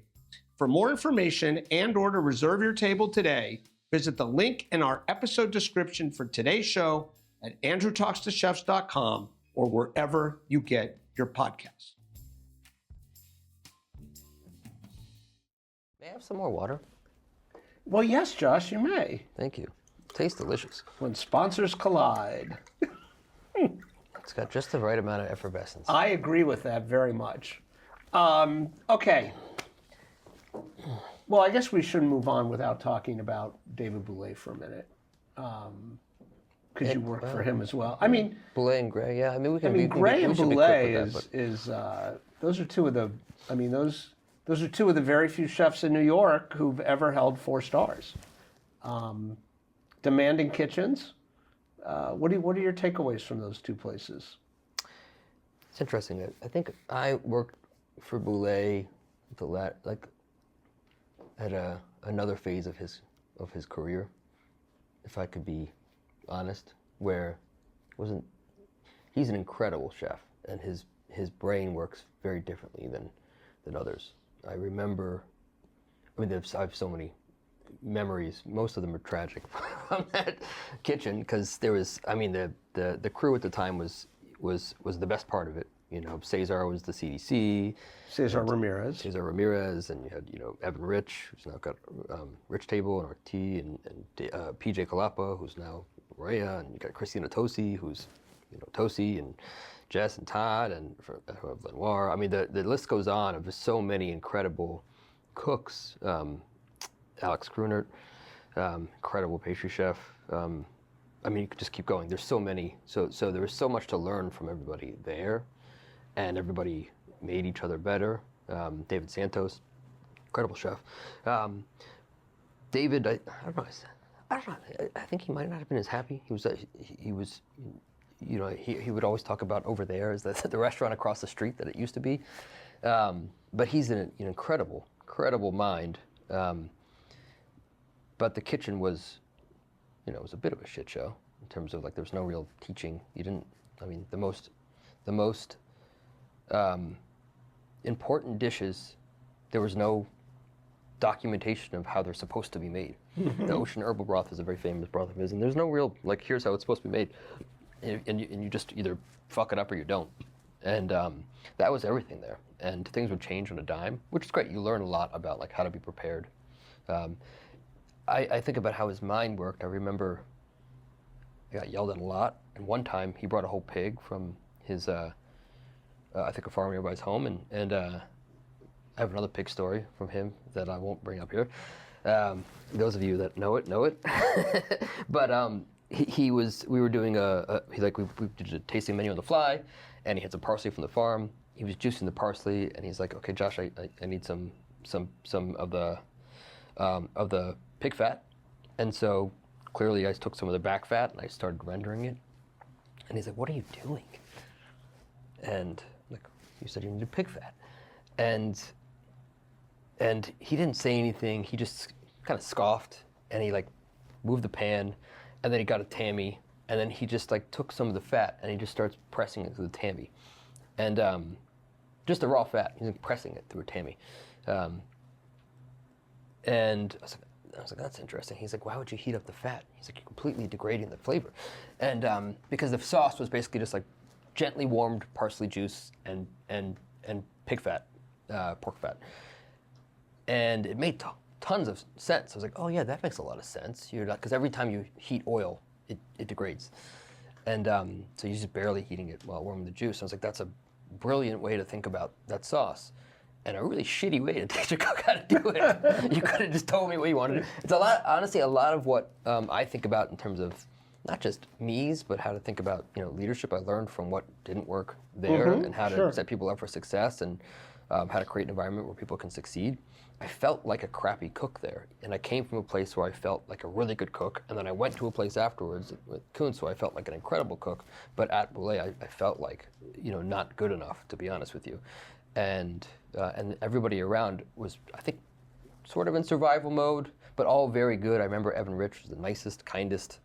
For more information and/or to reserve your table today, visit the link in our episode description for today's show at andrewtalkstochefs.com or wherever you get your podcasts. May I have some more water? Well, yes, Josh, you may. Thank you. Tastes delicious. When sponsors collide. It's got just the right amount of effervescence. I agree with that very much. Okay. Well, I guess we should move on without talking about David Bouley for a minute, because you worked for him as well. I mean, Bouley and Gray, yeah. I mean, Gray and Bouley is those are two of the. I mean, those those are two of the very few chefs in New York who've ever held 4 stars. Demanding kitchens. What are your takeaways from those 2 places? It's interesting. I think I worked for Bouley at another phase of his career, if I could be honest, where he's an incredible chef, and his brain works very differently than others. I remember, I have so many memories. Most of them are tragic from that kitchen, because there was, the crew at the time was the best part of it. Cesar was the CDC. Cesar Ramirez, and you had Evan Rich, who's now got Rich Table and RT, and PJ Kalapa, who's now Rhea, and you got Christina Tosi, who's Tosi, and Jess and Todd, and Lenoir. The list goes on of just so many incredible cooks. Alex Krunert, incredible pastry chef. You could just keep going. There's so many. So there was so much to learn from everybody there, and everybody made each other better. David Santos, incredible chef. David, I don't know. I think he might not have been as happy. He would always talk about over there as the restaurant across the street that it used to be. But he's an incredible mind. But the kitchen was, it was a bit of a shit show in terms of there was no real teaching. The most important dishes, there was no documentation of how they're supposed to be made. The ocean herbal broth is a very famous broth of his, and there's no real, here's how it's supposed to be made. And you just either fuck it up or you don't. And that was everything there. And things would change on a dime, which is great. You learn a lot about how to be prepared. I think about how his mind worked. I remember I got yelled at a lot. And one time he brought a whole pig from his, I think a farm nearby his home. And I have another pig story from him that I won't bring up here. Those of you that know it. But we were doing we did a tasting menu on the fly, and he had some parsley from the farm. He was juicing the parsley, and he's like, okay, Josh, I need some of the pig fat. And so clearly I took some of the back fat and I started rendering it. And he's like, what are you doing? And I'm like, you said you needed pig fat. And he didn't say anything. He just kind of scoffed, and he moved the pan, and then he got a tammy, and then he just took some of the fat and he just starts pressing it through the tammy. And just the raw fat, he's pressing it through a tammy. And I was like, that's interesting. He's like, why would you heat up the fat? He's like, you're completely degrading the flavor. And because the sauce was basically just gently warmed parsley juice and pig fat, pork fat. And it made tons of sense. I was like, oh yeah, that makes a lot of sense. Because every time you heat oil, it degrades. And so you're just barely heating it while warming the juice. I was like, that's a brilliant way to think about that sauce. And a really shitty way to teach a cook how to do it. You could have just told me what you wanted to do. It's honestly, a lot of what I think about in terms of not just meez, but how to think about leadership. I learned from what didn't work there, and how to set people up for success, and how to create an environment where people can succeed. I felt like a crappy cook there, and I came from a place where I felt like a really good cook, and then I went to a place afterwards with Kunz, so I felt like an incredible cook. But at Bouley, I felt like not good enough, to be honest with you. And everybody around was, I think, sort of in survival mode, but all very good. I remember Evan Rich was the nicest, kindest,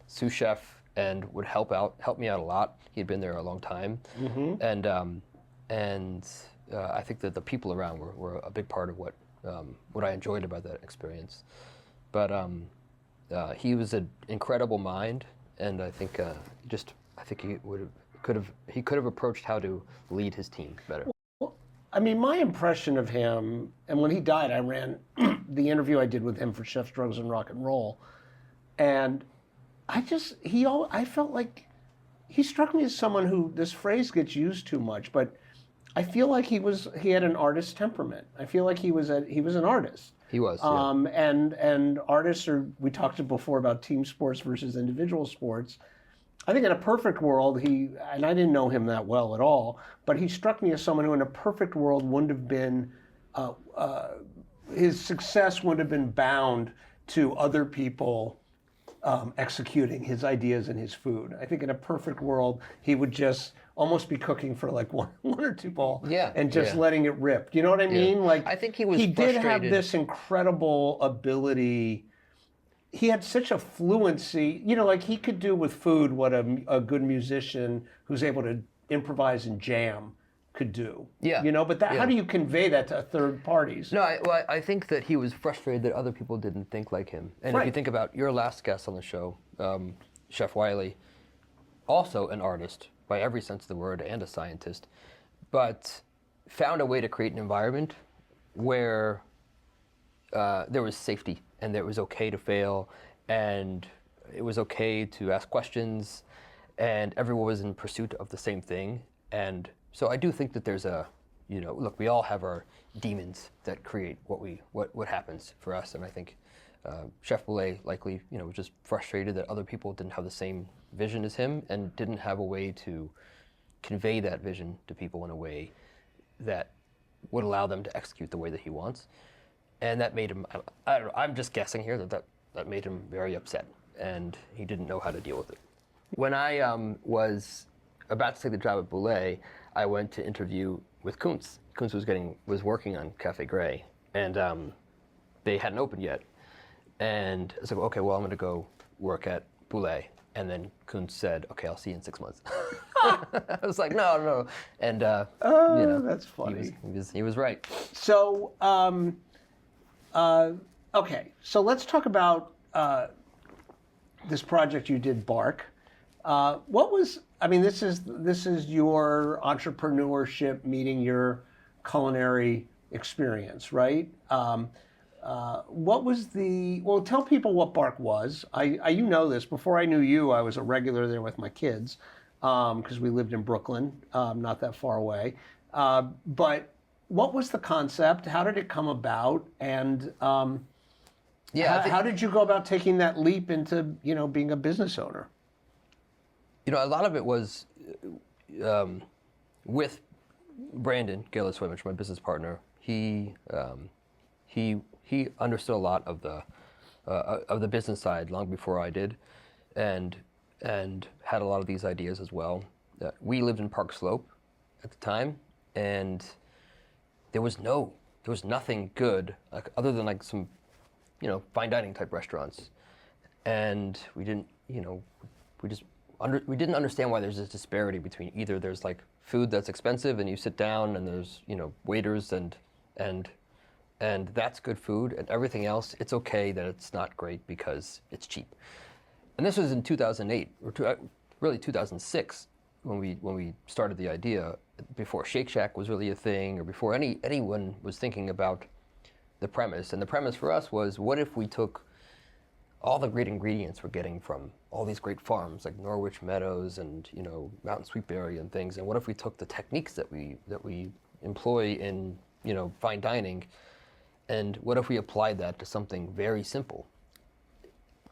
sous chef, and would help me out a lot. He had been there a long time, and I think that the people around were a big part of what I enjoyed about that experience. But he was an incredible mind, and I think he could have approached how to lead his team better. My impression of him, and when he died, I ran the interview I did with him for Chefs, Drugs, and Rock and Roll, and I felt like he struck me as someone who, this phrase gets used too much, but I feel like he had an artist temperament. I feel like he was an artist. He was, yeah. And artists we talked before about team sports versus individual sports. I think in a perfect world, and I didn't know him that well at all, but he struck me as someone who in a perfect world wouldn't have been his success would have been bound to other people executing his ideas and his food. I think in a perfect world, he would just almost be cooking for like one or two people and just letting it rip. Do you know what I mean? Like, I think he was did have frustrated. this incredible ability. He had such a fluency, you know, like he could do with food what a good musician who's able to improvise and jam could do. Yeah. You know, but that, how do you convey that to third parties? No, I think that he was frustrated that other people didn't think like him. And if you think about your last guest on the show, Chef Wiley, also an artist by every sense of the word and a scientist, but found a way to create an environment where there was safety and that it was okay to fail and it was okay to ask questions and everyone was in pursuit of the same thing. And so I do think that there's a, you know, look, we all have our demons that create what happens for us. And I think Chef Bouley likely, you know, was just frustrated that other people didn't have the same vision as him and didn't have a way to convey that vision to people in a way that would allow them to execute the way that he wants. And that made him, I don't know, I'm just guessing here that made him very upset and he didn't know how to deal with it. When I was about to take the job at Bouley, I went to interview with Kunz. Kunz was working on Cafe Gray, and they hadn't opened yet. And I was like, okay, well, I'm going to go work at Bouley. And then Kunz said, okay, I'll see you in 6 months. I was like, no. And you know, that's funny. He was right. So, okay, so let's talk about this project you did, Bark. What was, I mean, this is your entrepreneurship meeting your culinary experience, right? What was well, tell people what Bark was. You know this, before I knew you, I was a regular there with my kids, because we lived in Brooklyn, not that far away. But what was the concept? How did it come about? And how did you go about taking that leap into, you know, being a business owner? You know, a lot of it was with Brandon Gillis, my business partner. He understood a lot of the business side long before I did, and had a lot of these ideas as well. We lived in Park Slope at the time, and there was nothing good other than like some, you know, fine dining type restaurants, and we didn't understand why there's this disparity between either there's like food that's expensive and you sit down and there's, you know, waiters and that's good food, and everything else, it's okay that it's not great because it's cheap. And this was in 2008 or really 2006 when we started the idea, before Shake Shack was really a thing or before anyone was thinking about the premise. And the premise for us was, what if we took all the great ingredients we're getting from all these great farms like Norwich Meadows and, you know, Mountain Sweetberry and things, and what if we took the techniques that we employ in, you know, fine dining, and what if we applied that to something very simple?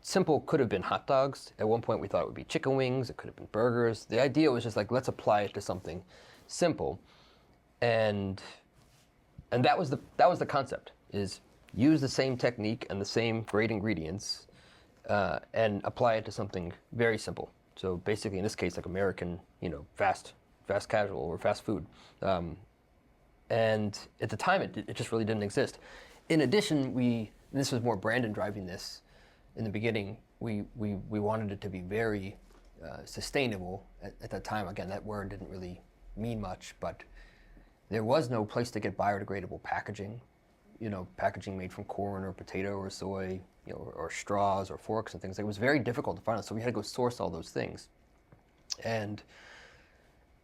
Simple could have been hot dogs. At one point we thought it would be chicken wings, it could have been burgers. The idea was just like, let's apply it to something simple. And that was the concept, is use the same technique and the same great ingredients and apply it to something very simple. So basically, in this case, like American, you know, fast casual or fast food. And at the time, it just really didn't exist. In addition, and this was more Brandon driving this in the beginning, we wanted it to be very sustainable at that time. Again, that word didn't really mean much, but there was no place to get biodegradable packaging. You know, packaging made from corn or potato or soy, you know, or straws or forks and things. It was very difficult to find, so we had to go source all those things. And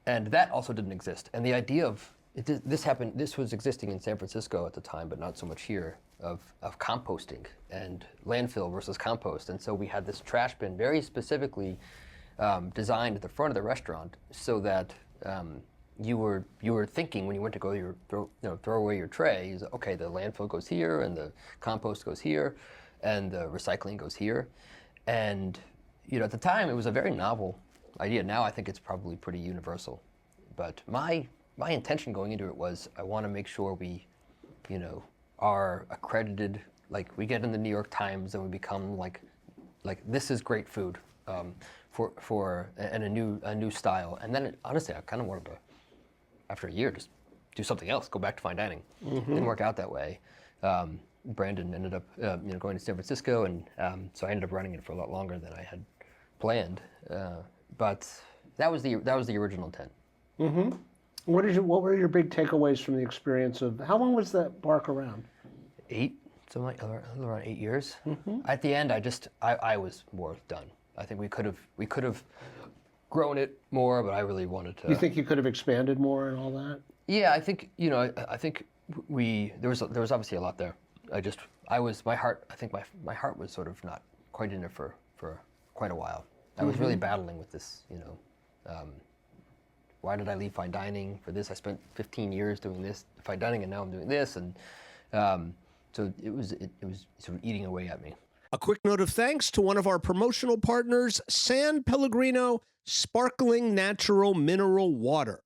that also didn't exist. And the idea of this was existing in San Francisco at the time, but not so much here, of composting and landfill versus compost. And so we had this trash bin very specifically designed at the front of the restaurant so that you were thinking when you went to go throw away your tray, is okay, the landfill goes here and the compost goes here and the recycling goes here. And, you know, at the time it was a very novel idea. Now I think it's probably pretty universal. But my intention going into it was, I want to make sure we are accredited. Like we get in the New York Times and we become like this is great food and a new style. And then honestly, I kind of wanted to, after a year, just do something else, go back to fine dining. Didn't work out that way. Brandon ended up going to San Francisco, and so I ended up running it for a lot longer than I had planned. But that was the original intent. What were your big takeaways from the experience of, how long was that Bark around? 8, something like around 8 years. At the end, I was more done. I think we could have grown it more, but I really wanted to. You think you could have expanded more and all that? Yeah, I think I think there was obviously a lot there. My heart was sort of not quite in it for quite a while. I was really battling with this, why did I leave fine dining for this? I spent 15 years doing this fine dining, and now I'm doing this, and so it was sort of eating away at me. A quick note of thanks to one of our promotional partners, S.Pellegrino Sparkling Natural Mineral Water.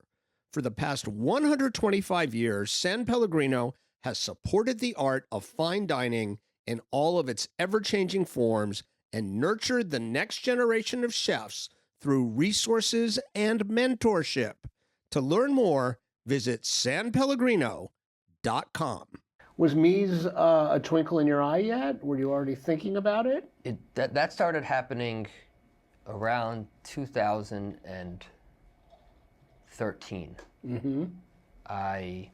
For the past 125 years, S.Pellegrino has supported the art of fine dining in all of its ever-changing forms and nurtured the next generation of chefs through resources and mentorship. To learn more, visit sanpellegrino.com. Was meez a twinkle in your eye yet? Were you already thinking about it? That started happening around 2013. I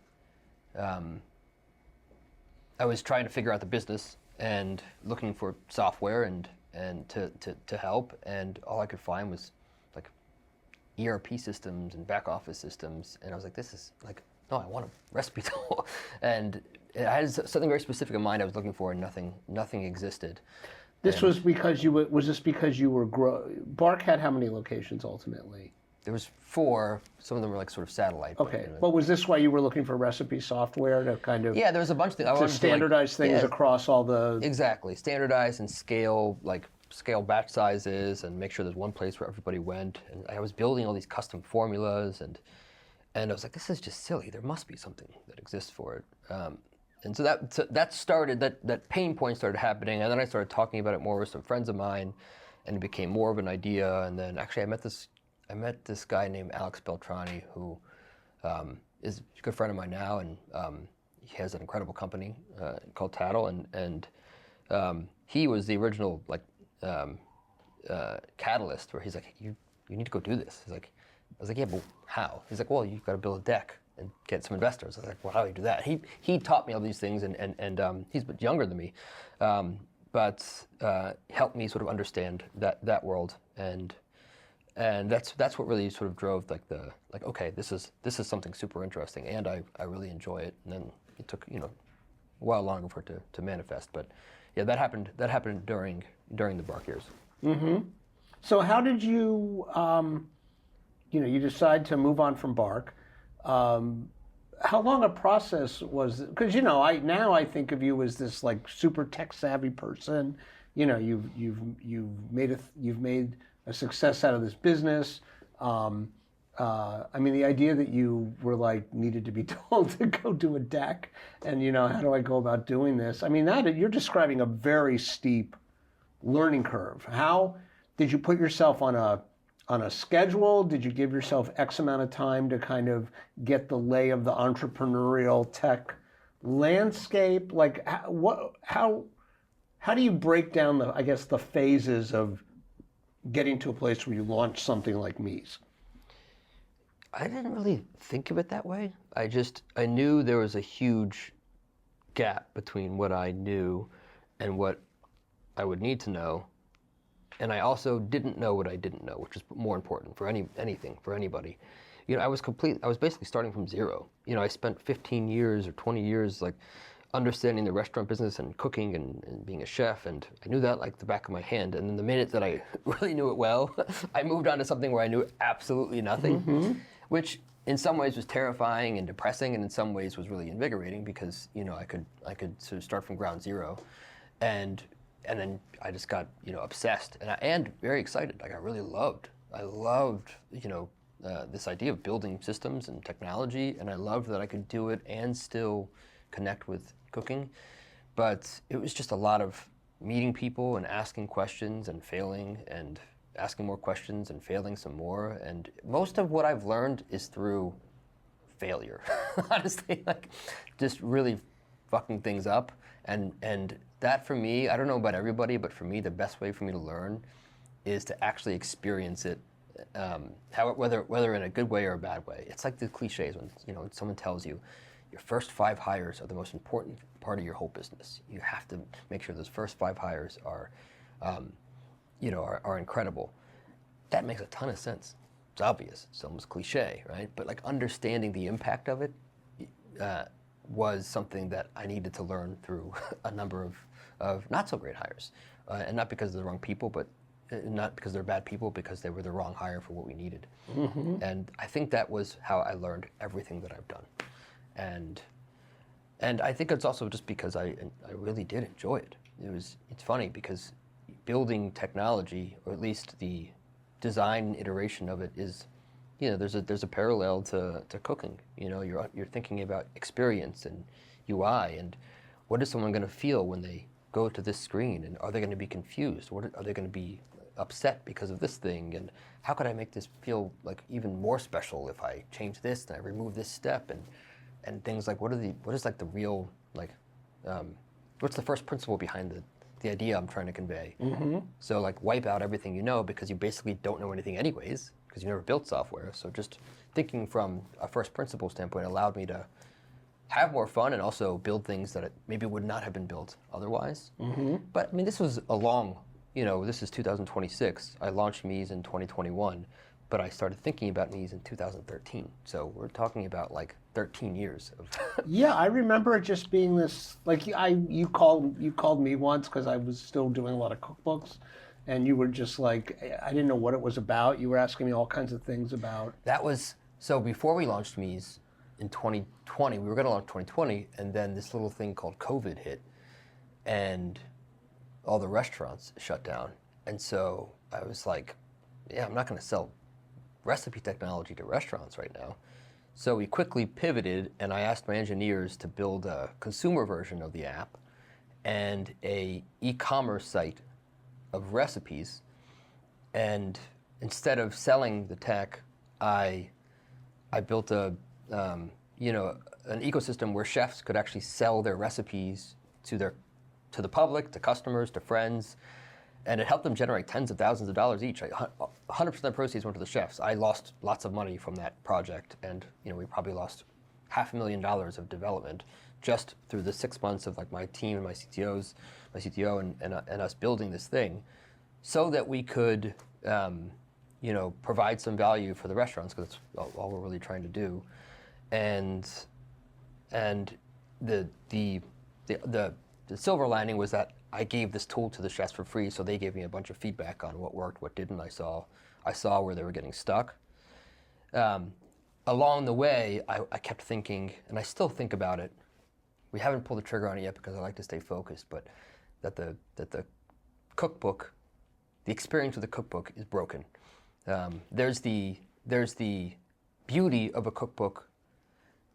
was trying to figure out the business and looking for software and to help, and all I could find was like ERP systems and back office systems, and I was like, this is like, no, I want a recipe tool. And it had something very specific in mind I was looking for, and nothing existed. This was because you were Bark had how many locations ultimately? There was 4. Some of them were like sort of satellite. Okay. But was this why you were looking for recipe software to kind of? Yeah, there was a bunch of things. I to wanted standardize things across all the. Exactly, standardize and scale batch sizes and make sure there's one place where everybody went. And I was building all these custom formulas, and I was like, this is just silly. There must be something that exists for it. And so that started, that pain point started happening, and then I started talking about it more with some friends of mine, and it became more of an idea. And then actually I met this guy named Alex Beltrani, who is a good friend of mine now, and he has an incredible company called Tabla, and he was the original catalyst where he's like, you need to go do this. I was like, yeah, but how? He's like, well, you've got to build a deck and get some investors. I was like, well, how do you do that? He taught me all these things, and he's a bit younger than me, but helped me sort of understand that world, and that's what really sort of drove okay, this is something super interesting, and I really enjoy it. And then it took a while longer for it to manifest, but yeah, that happened during the Bark years. So how did you you decide to move on from Bark? How long a process was it? Because I think of you as this like super tech savvy person. You've made a success out of this business. The idea that you were needed to be told to go do a deck, and how do I go about doing this? You're describing a very steep learning curve. How did you put yourself on a schedule? Did you give yourself X amount of time to kind of get the lay of the entrepreneurial tech landscape? How do you break down the phases of getting to a place where you launch something like meez? I didn't really think of it that way. I knew there was a huge gap between what I knew and what I would need to know. And I also didn't know what I didn't know, which is more important for anything, for anybody. I was basically starting from zero. I spent 15 years or 20 years understanding the restaurant business and cooking and being a chef, and I knew that like the back of my hand. And then the minute that I really knew it well, I moved on to something where I knew absolutely nothing, which in some ways was terrifying and depressing, and in some ways was really invigorating because I could sort of start from ground zero, and then I just got obsessed and very excited. I loved this idea of building systems and technology, and I loved that I could do it and still connect with cooking. But it was just a lot of meeting people and asking questions and failing and asking more questions and failing some more. And most of what I've learned is through failure, honestly, like just really fucking things up. And that for me, I don't know about everybody, but for me, the best way for me to learn is to actually experience it, whether in a good way or a bad way. It's like the cliches when when someone tells you your first 5 hires are the most important part of your whole business. You have to make sure those first 5 hires are incredible. That makes a ton of sense. It's obvious. It's almost cliche, right? But like understanding the impact of it was something that I needed to learn through a number of not so great hires, and not because they're the wrong people, but not because they're bad people, because they were the wrong hire for what we needed. Mm-hmm. And I think that was how I learned everything that I've done. And I think it's also just because I really did enjoy it. It's funny because building technology, or at least the design iteration of it, is, there's a parallel to cooking. You're thinking about experience and UI, and what is someone going to feel when they go to this screen, and are they going to be confused? Are they going to be upset because of this thing? And how could I make this feel like even more special if I change this and I remove this step, and things like what is like the real, like what's the first principle behind the idea I'm trying to convey? Mm-hmm. So like wipe out everything because you basically don't know anything anyways, because you never built software. So just thinking from a first principle standpoint allowed me to have more fun and also build things that maybe would not have been built otherwise. Mm-hmm. But I mean, this was a long, this is 2026. I launched Meez in 2021, but I started thinking about Meez in 2013. So we're talking about like 13 years of. Yeah, I remember it just being this, like you called me once because I was still doing a lot of cookbooks, and you were just like, I didn't know what it was about. You were asking me all kinds of things about. That was, so before we launched Meez in 2020, we were going to launch 2020, and then this little thing called COVID hit, and all the restaurants shut down. And so I was like, yeah, I'm not going to sell recipe technology to restaurants right now. So we quickly pivoted, and I asked my engineers to build a consumer version of the app and a e-commerce site of recipes. And instead of selling the tech, I built an ecosystem where chefs could actually sell their recipes to the public, to customers, to friends. And it helped them generate tens of thousands of dollars each. 100% of proceeds went to the chefs. I lost lots of money from that project, and we probably lost $500,000 of development just through the 6 months of like my team and my CTO and us building this thing, so that we could provide some value for the restaurants, because that's all we're really trying to do. And the silver lining was that I gave this tool to the chefs for free, so they gave me a bunch of feedback on what worked, what didn't. I saw where they were getting stuck. Along the way, I kept thinking, and I still think about it. We haven't pulled the trigger on it yet because I like to stay focused, but that the cookbook, the experience of the cookbook is broken. There's the beauty of a cookbook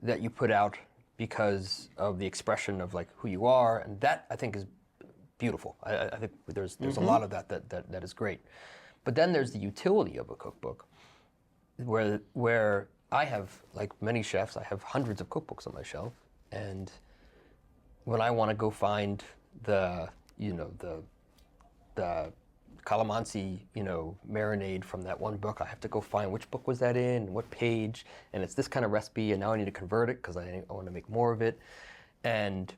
that you put out because of the expression of like who you are, and that I think is beautiful. I think there's a lot of that is great. But then there's the utility of a cookbook, where I have, like many chefs, I have hundreds of cookbooks on my shelf, and when I want to go find the calamansi, marinade from that one book, I have to go find which book was that in, and what page, and it's this kind of recipe, and now I need to convert it because I want to make more of it. And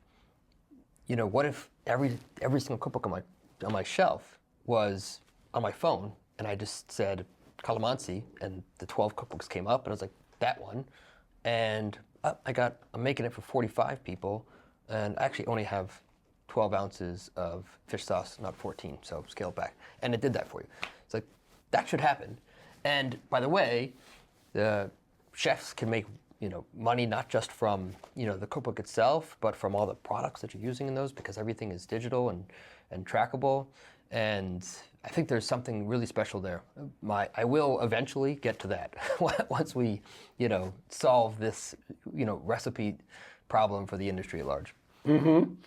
what if every single cookbook on my shelf was on my phone, and I just said calamansi, and the 12 cookbooks came up, and I was like, that one, and I'm making it for 45 people, and I actually only have 12 ounces of fish sauce, not 14, so scale it back. And it did that for you. It's like, that should happen. And by the way, the chefs can make money not just from the cookbook itself, but from all the products that you're using in those, because everything is digital and trackable. And I think there's something really special there. I will eventually get to that once we solve this recipe problem for the industry at large. Can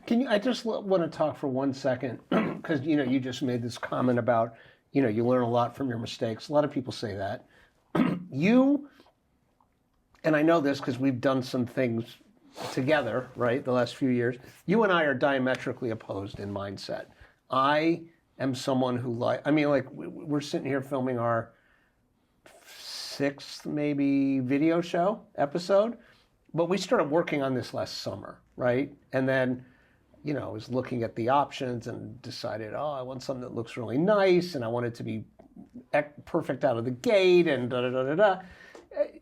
you? I just want to talk for 1 second because you just made this comment about you learn a lot from your mistakes. A lot of people say that. And I know this because we've done some things together, right? The last few years. You and I are diametrically opposed in mindset. I am someone who we're sitting here filming our 6th maybe video show episode, but we started working on this last summer, right? And then, I was looking at the options and decided, I want something that looks really nice, and I want it to be perfect out of the gate, and da da da da da.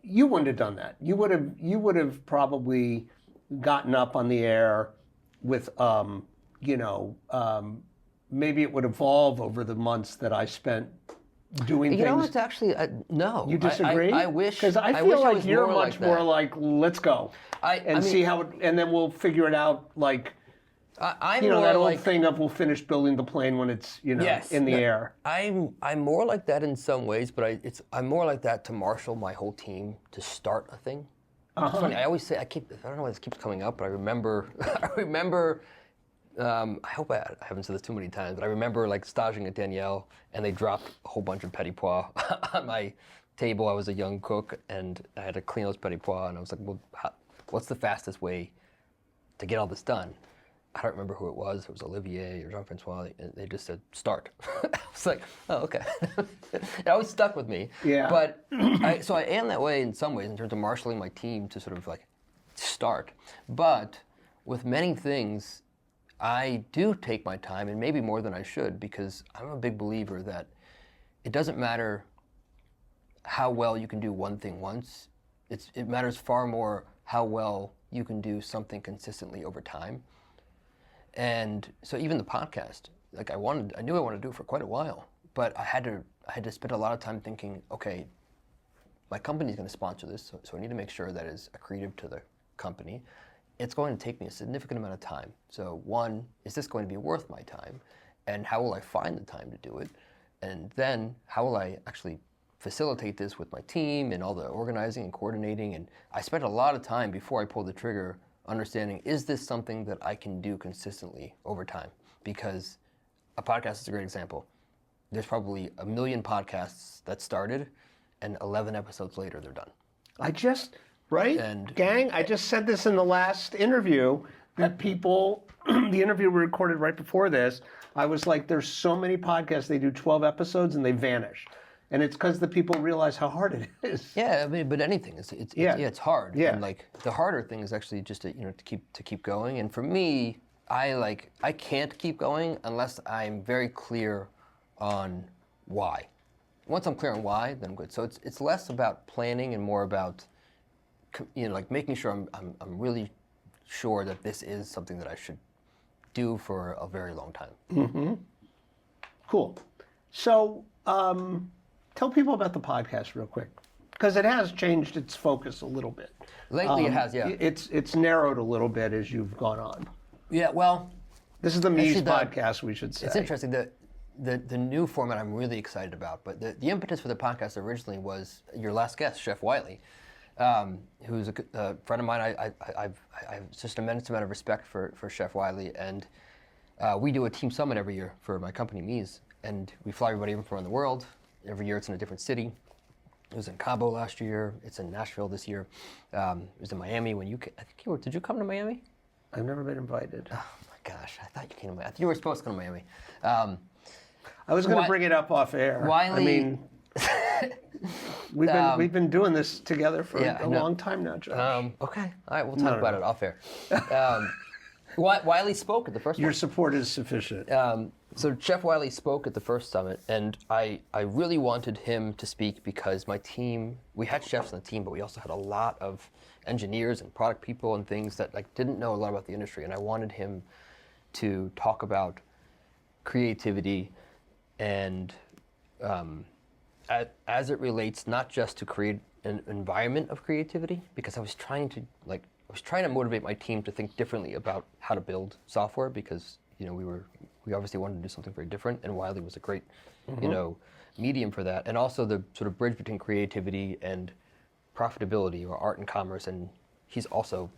You wouldn't have done that. You would have probably gotten up on the air with, maybe it would evolve over the months that I spent doing things. It's actually no. You disagree? I wish, because I feel like you're much more like, let's go see how it, and then we'll figure it out. Like, I'm that more old like, thing of we'll finish building the plane when it's in the air. I'm more like that in some ways, but I'm more like that to marshal my whole team to start a thing. It's funny. I always say I don't know why this keeps coming up, but I remember. I hope I haven't said this too many times, but I remember like staging at Danielle, and they dropped a whole bunch of petit pois on my table. I was a young cook, and I had to clean those petit pois, and I was like, well, what's the fastest way to get all this done? I don't remember who it was. It was Olivier or Jean-Francois, and they just said, start. I was like, oh, okay. It always stuck with me. Yeah. But, so I am that way in some ways in terms of marshaling my team to sort of like start. But with many things, I do take my time, and maybe more than I should, because I'm a big believer that it doesn't matter how well you can do one thing once. It matters far more how well you can do something consistently over time. And so even the podcast, like I knew I wanted to do it for quite a while, but I had to spend a lot of time thinking, okay, my company's going to sponsor this, so I need to make sure that is accretive to the company. It's going to take me a significant amount of time. So one, is this going to be worth my time? And how will I find the time to do it? And then how will I actually facilitate this with my team and all the organizing and coordinating? And I spent a lot of time before I pulled the trigger understanding, is this something that I can do consistently over time? Because a podcast is a great example. There's probably 1 million podcasts that started, and 11 episodes later, they're done. Gang, I just said this in the last interview, that people, the interview we recorded right before this, I was like, there's so many podcasts, they do 12 episodes and they vanish. And it's because the people realize how hard it is. Yeah, I mean, but anything, it's hard. Yeah. And like the harder thing is actually just to keep going. And for me, I can't keep going unless I'm very clear on why. Once I'm clear on why, then I'm good. So it's less about planning and more about like making sure I'm really sure that this is something that I should do for a very long time. Mm-hmm. Cool. So tell people about the podcast real quick, because it has changed its focus a little bit. Lately it has, yeah. It's narrowed a little bit as you've gone on. Yeah, well, this is the meez podcast, we should say. It's interesting that the new format I'm really excited about, but the impetus for the podcast originally was your last guest, Chef Wiley, who's a friend of mine. I have just an immense amount of respect for Chef Wiley, and we do a team summit every year for my company, meez, and we fly everybody in from around the world. Every year it's in a different city. It was in Cabo last year. It's in Nashville this year. It was in Miami when you came. I think you were. Did you come to Miami? I've never been invited. Oh my gosh! I thought you came to Miami. I think you were supposed to come to Miami. I was going to bring it up off air. Wiley, I mean, we've been doing this together for a long time now, Josh. Okay. All right. We'll talk about it off air. Wiley spoke at the first one. Your support is sufficient. So Chef Wiley spoke at the first summit, and I really wanted him to speak because my team, we had chefs on the team, but we also had a lot of engineers and product people and things that didn't know a lot about the industry, and I wanted him to talk about creativity and as it relates not just to create an environment of creativity, because I was trying to motivate my team to think differently about how to build software, because we obviously wanted to do something very different, and Wiley was a great medium for that, and also the sort of bridge between creativity and profitability, or art and commerce, and he's also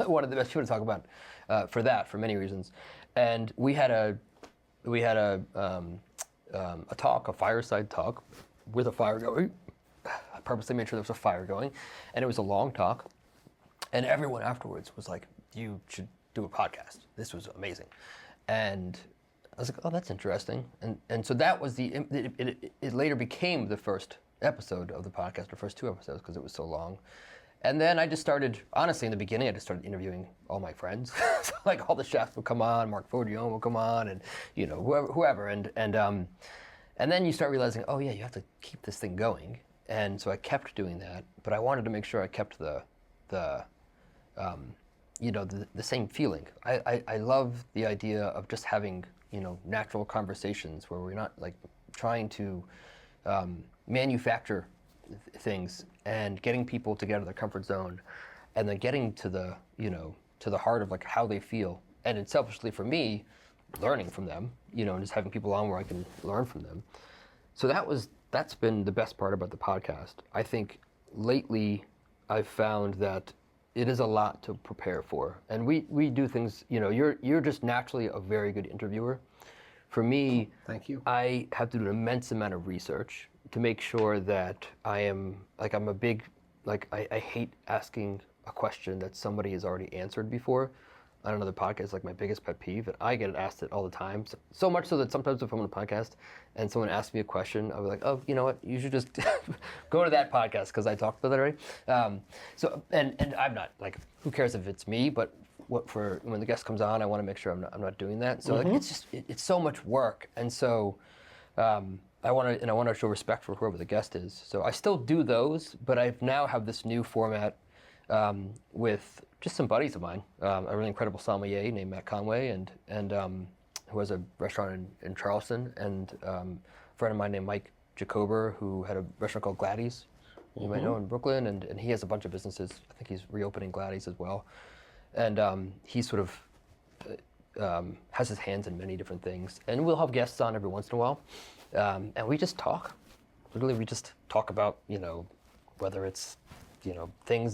one of the best people to talk about for many reasons. And we had a talk, a fireside talk, with a fire going. I purposely made sure there was a fire going, and it was a long talk. And everyone afterwards was like, "You should do a podcast. This was amazing." And I was like, "Oh, that's interesting." And so that was it later became the first episode of the podcast, the first 2 episodes, because it was so long. And then I just started, honestly, in the beginning, I just started interviewing all my friends. So, like, all the chefs would come on, Mark Fodion would come on, and, you know, whoever. And then you start realizing, oh, yeah, you have to keep this thing going. And so I kept doing that, but I wanted to make sure I kept the same feeling. I love the idea of just having, you know, natural conversations where we're not, like, trying to manufacture things and getting people to get out of their comfort zone, and then getting to the, you know, to the heart of, like, how they feel. And it's selfishly for me, learning from them, you know, and just having people on where I can learn from them. So that's been the best part about the podcast. I think lately I've found that it is a lot to prepare for. And we do things, you know, you're just naturally a very good interviewer. For me, thank you. I have to do an immense amount of research to make sure that I'm a big, like, I hate asking a question that somebody has already answered before on another podcast. It's like my biggest pet peeve, and I get asked it all the time. So much so that sometimes if I'm on a podcast and someone asks me a question, I'll be like, oh, you know what, you should just go to that podcast because I talked about it already. And I'm not, like, who cares if it's me, but when the guest comes on, I want to make sure I'm not doing that. So like, it's just, it's so much work. And so I want to show respect for whoever the guest is. So I still do those, but I now have this new format with just some buddies of mine, a really incredible sommelier named Matt Conway, and who has a restaurant in Charleston, and a friend of mine named Mike Jacober, who had a restaurant called Gladys, you might know, in Brooklyn, and he has a bunch of businesses. I think he's reopening Gladys as well. And he sort of has his hands in many different things. And we'll have guests on every once in a while. And we just talk. Literally, we just talk about, you know, whether it's, you know, things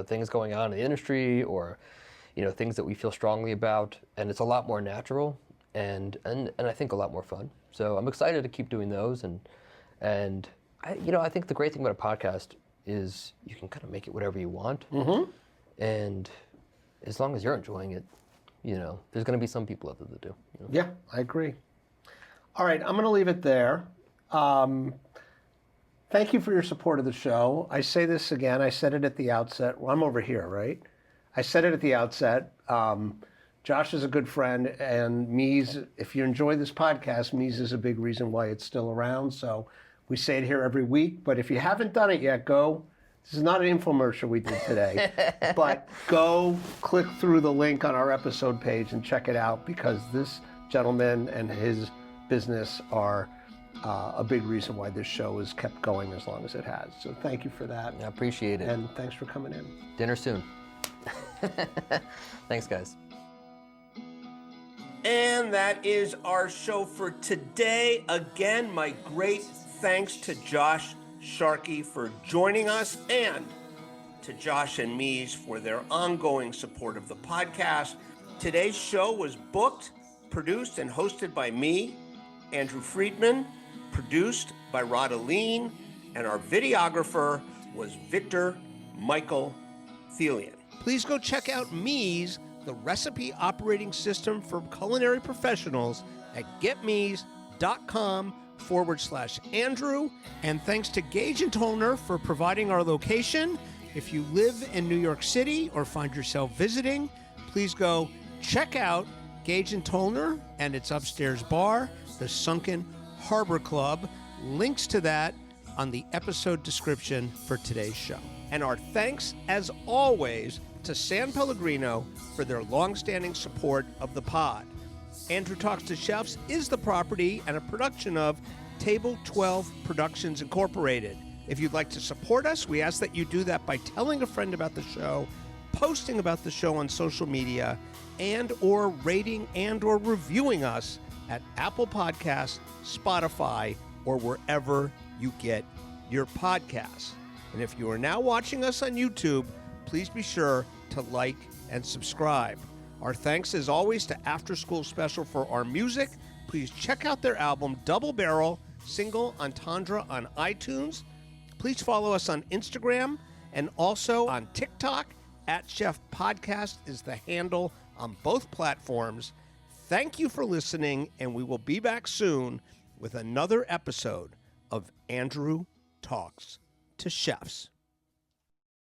things going on in the industry, or, you know, things that we feel strongly about. And it's a lot more natural and I think a lot more fun. So I'm excited to keep doing those. And I think the great thing about a podcast is you can kind of make it whatever you want. And as long as you're enjoying it, you know, there's going to be some people out there that do. You know? Yeah, I agree. All right, I'm going to leave it there. Thank you for your support of the show. I say this again. I said it at the outset. Well, I'm over here, right? I said it at the outset. Josh is a good friend, and Meez, if you enjoy this podcast, Meez is a big reason why it's still around. So we say it here every week. But if you haven't done it yet, go. This is not an infomercial we did today, but go click through the link on our episode page and check it out, because this gentleman and his business are a big reason why this show has kept going as long as it has. So thank you for that. I appreciate it. And thanks for coming in. Dinner soon. Thanks, guys. And that is our show for today. Again, my great thanks to Josh Sharkey for joining us, and to Josh and Meez for their ongoing support of the podcast. Today's show was booked, produced, and hosted by me, Andrew Friedman, produced by Alleyne, and our videographer was Victor Michael Thelian. Please go check out Meez, the recipe operating system for culinary professionals, at getmeez.com/Andrew. And thanks to Gage & Toner for providing our location. If you live in New York City or find yourself visiting, please go check out Gage & Toner and its upstairs bar, the Sunken Harbor Club. Links to that on the episode description for today's show. And our thanks, as always, to S.Pellegrino for their longstanding support of the pod. Andrew Talks to Chefs is the property and a production of Table 12 Productions Incorporated. If you'd like to support us, we ask that you do that by telling a friend about the show, posting about the show on social media, and or rating and or reviewing us at Apple Podcasts, Spotify, or wherever you get your podcasts. And if you are now watching us on YouTube, please be sure to like and subscribe. Our thanks, as always, to After School Special for our music. Please check out their album Double Barrel, Single Entendre on iTunes. Please follow us on Instagram and also on TikTok. @Chef Podcast is the handle on both platforms. Thank you for listening, and we will be back soon with another episode of Andrew Talks to Chefs.